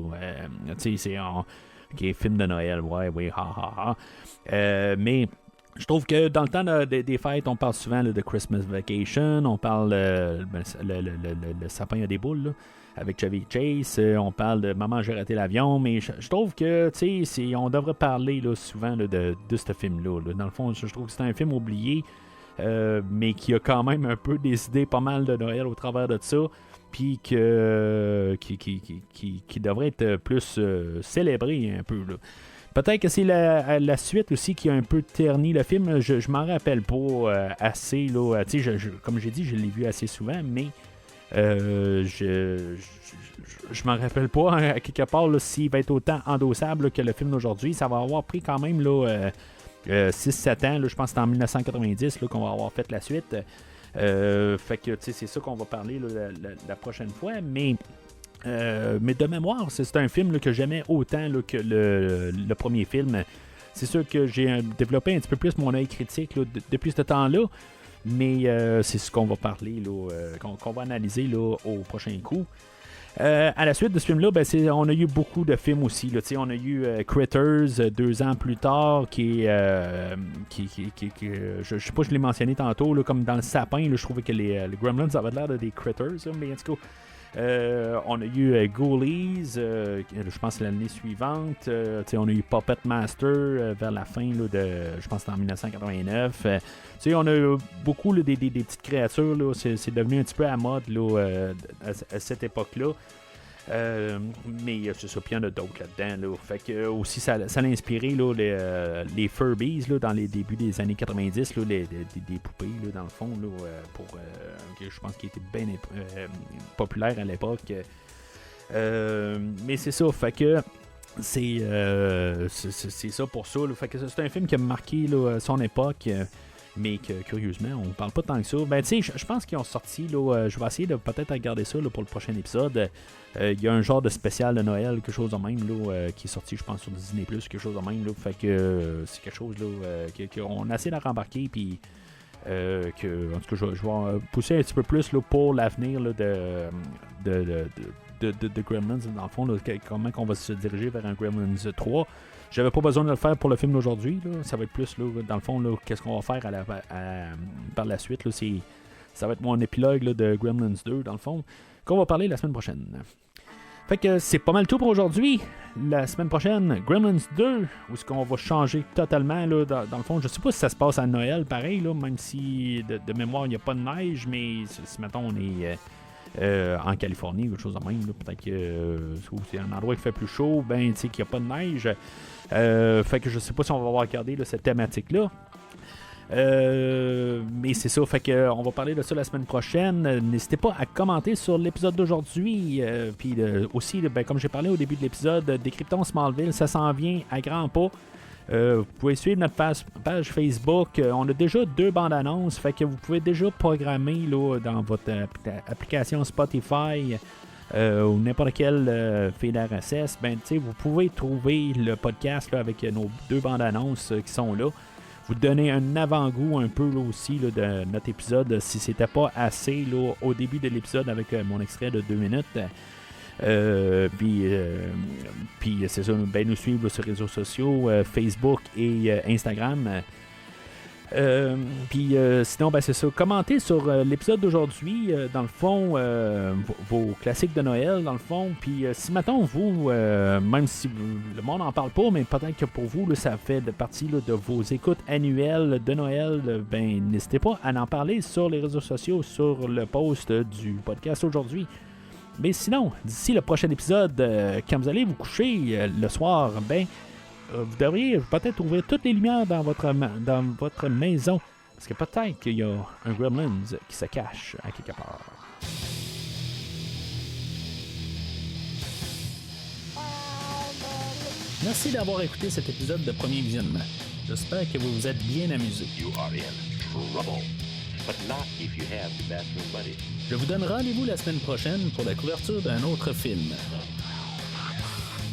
Tu sais, c'est film de Noël, ouais, ha. Mais je trouve que dans le temps des fêtes, on parle souvent là, de Christmas Vacation, on parle le sapin à des boules, là, avec Chevy Chase, on parle de Maman, j'ai raté l'avion, mais je trouve que, tu sais, on devrait parler là, souvent là, de ce film-là. Là. Dans le fond, je trouve que c'est un film oublié, mais qui a quand même un peu décidé pas mal de Noël au travers de ça, puis qui devrait être plus célébré un peu. Là. Peut-être que c'est la suite aussi qui a un peu terni le film. Je m'en rappelle pas assez. Là. Comme j'ai dit, je l'ai vu assez souvent, mais je m'en rappelle pas à quelque part là, s'il va être autant endossable là, que le film d'aujourd'hui. Ça va avoir pris quand même là, 6-7 ans. Là, je pense que c'est en 1990 là, qu'on va avoir fait la suite. Fait que c'est ça qu'on va parler là, la prochaine fois. Mais de mémoire, c'est un film là, que j'aimais autant là, que le premier film. C'est sûr que j'ai développé un petit peu plus mon œil critique là, depuis ce temps-là. Mais c'est ce qu'on va parler, là, qu'on va analyser là, au prochain coup. À la suite de ce film-là, on a eu beaucoup de films aussi. Là, on a eu Critters 2 ans plus tard, qui je sais pas, je l'ai mentionné tantôt, là, comme dans le sapin, là, je trouvais que les Gremlins avaient l'air de des Critters, là, mais en tout cas. On a eu Ghoulies, je pense que c'est l'année suivante. On a eu Puppet Master vers la fin, là, je pense que c'était en 1989. On a eu beaucoup là, des petites créatures. Là, c'est devenu un petit peu à mode là, à cette époque-là. Mais c'est ça, puis il y en a d'autres là-dedans. Là. Fait que aussi, ça l'a inspiré là, les Furbies là, dans les débuts des années 90, là, des poupées là, dans le fond, là, je pense qu'ils étaient bien populaires à l'époque. Mais c'est ça, fait que c'est ça pour ça. Là. Fait que c'est un film qui a marqué là, son époque. Mais que, curieusement, on parle pas tant que ça. Je pense qu'ils ont sorti, là, je vais essayer de peut-être regarder ça là, pour le prochain épisode. Il y a un genre de spécial de Noël, quelque chose de même, là, qui est sorti, je pense, sur Disney+, quelque chose de même. Là, fait que c'est quelque chose là, qu'on a essayé de rembarquer, puis en tout cas, je vais pousser un petit peu plus là, pour l'avenir là, de Gremlins, dans le fond, là, comment on va se diriger vers un Gremlins 3. J'avais pas besoin de le faire pour le film d'aujourd'hui. Là. Ça va être plus, là, dans le fond, là, qu'est-ce qu'on va faire par la suite. Là, ça va être mon épilogue là, de Gremlins 2, dans le fond, qu'on va parler la semaine prochaine. Fait que c'est pas mal tout pour aujourd'hui. La semaine prochaine, Gremlins 2, où est-ce qu'on va changer totalement, là, dans le fond. Je sais pas si ça se passe à Noël, pareil, là, même si de mémoire, il n'y a pas de neige, mais si mettons, on est... en Californie ou quelque chose de même, là, peut-être que c'est un endroit qui fait plus chaud, tu sais qu'il n'y a pas de neige. Fait que je sais pas si on va avoir regardé là, cette thématique-là. Mais c'est ça, fait que on va parler de ça la semaine prochaine. N'hésitez pas à commenter sur l'épisode d'aujourd'hui. Puis aussi, comme j'ai parlé au début de l'épisode, Décryptons Smallville, ça s'en vient à grands pas. Vous pouvez suivre notre page Facebook. On a déjà 2 bandes annonces, fait que vous pouvez déjà programmer là, dans votre application Spotify ou n'importe quel feed RSS. Vous pouvez trouver le podcast là, avec nos 2 bandes annonces qui sont là. Vous donnez un avant-goût un peu là, aussi là, de notre épisode si c'était pas assez là, au début de l'épisode avec mon extrait de 2 minutes. Puis c'est ça, nous suivre sur les réseaux sociaux, Facebook et Instagram. Puis sinon, ben, c'est ça. Commentez sur l'épisode d'aujourd'hui, dans le fond, vos classiques de Noël, dans le fond. Puis si, mettons, vous, même si le monde n'en parle pas, mais peut-être que pour vous, là, ça fait partie là, de vos écoutes annuelles de Noël, ben, n'hésitez pas à en parler sur les réseaux sociaux, sur le post du podcast aujourd'hui. Mais sinon, d'ici le prochain épisode, quand vous allez vous coucher le soir, ben, vous devriez peut-être ouvrir toutes les lumières dans votre maison. Parce que peut-être qu'il y a un Gremlins qui se cache à quelque part. Merci d'avoir écouté cet épisode de Premier Visionnement. J'espère que vous vous êtes bien amusés. Je vous donne rendez-vous la semaine prochaine pour la couverture d'un autre film.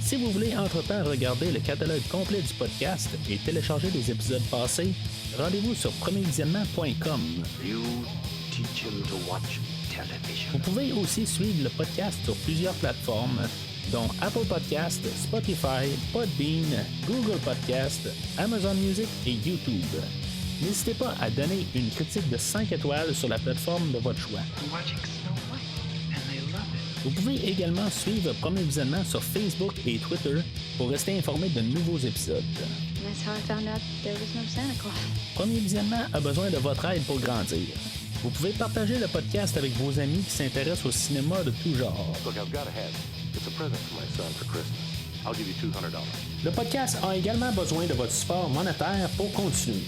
Si vous voulez entre-temps regarder le catalogue complet du podcast et télécharger les épisodes passés, rendez-vous sur premiervisionnement.com. Vous pouvez aussi suivre le podcast sur plusieurs plateformes, dont Apple Podcast, Spotify, Podbean, Google Podcast, Amazon Music et YouTube. N'hésitez pas à donner une critique de 5 étoiles sur la plateforme de votre choix. Vous pouvez également suivre Premier Visionnement sur Facebook et Twitter pour rester informé de nouveaux épisodes. Premier Visionnement a besoin de votre aide pour grandir. Vous pouvez partager le podcast avec vos amis qui s'intéressent au cinéma de tout genre. Le podcast a également besoin de votre support monétaire pour continuer.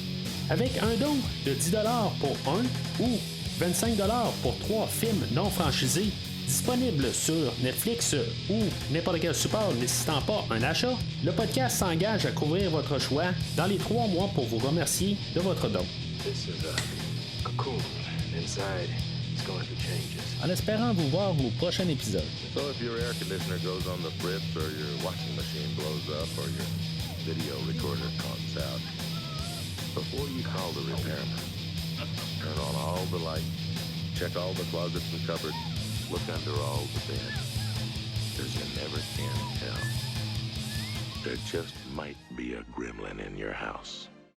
Avec un don de 10$ pour un ou 25$ pour 3 films non franchisés disponibles sur Netflix ou n'importe quel support nécessitant pas un achat, le podcast s'engage à couvrir votre choix dans les 3 mois pour vous remercier de votre don. En espérant vous voir au prochain épisode. So if your air conditioner goes on the fritz or your washing machine blows up or your video recorder conks out, before you call the repairman, turn on all the lights, check all the closets and cupboards, look under all the beds, because you never can tell. There just might be a gremlin in your house.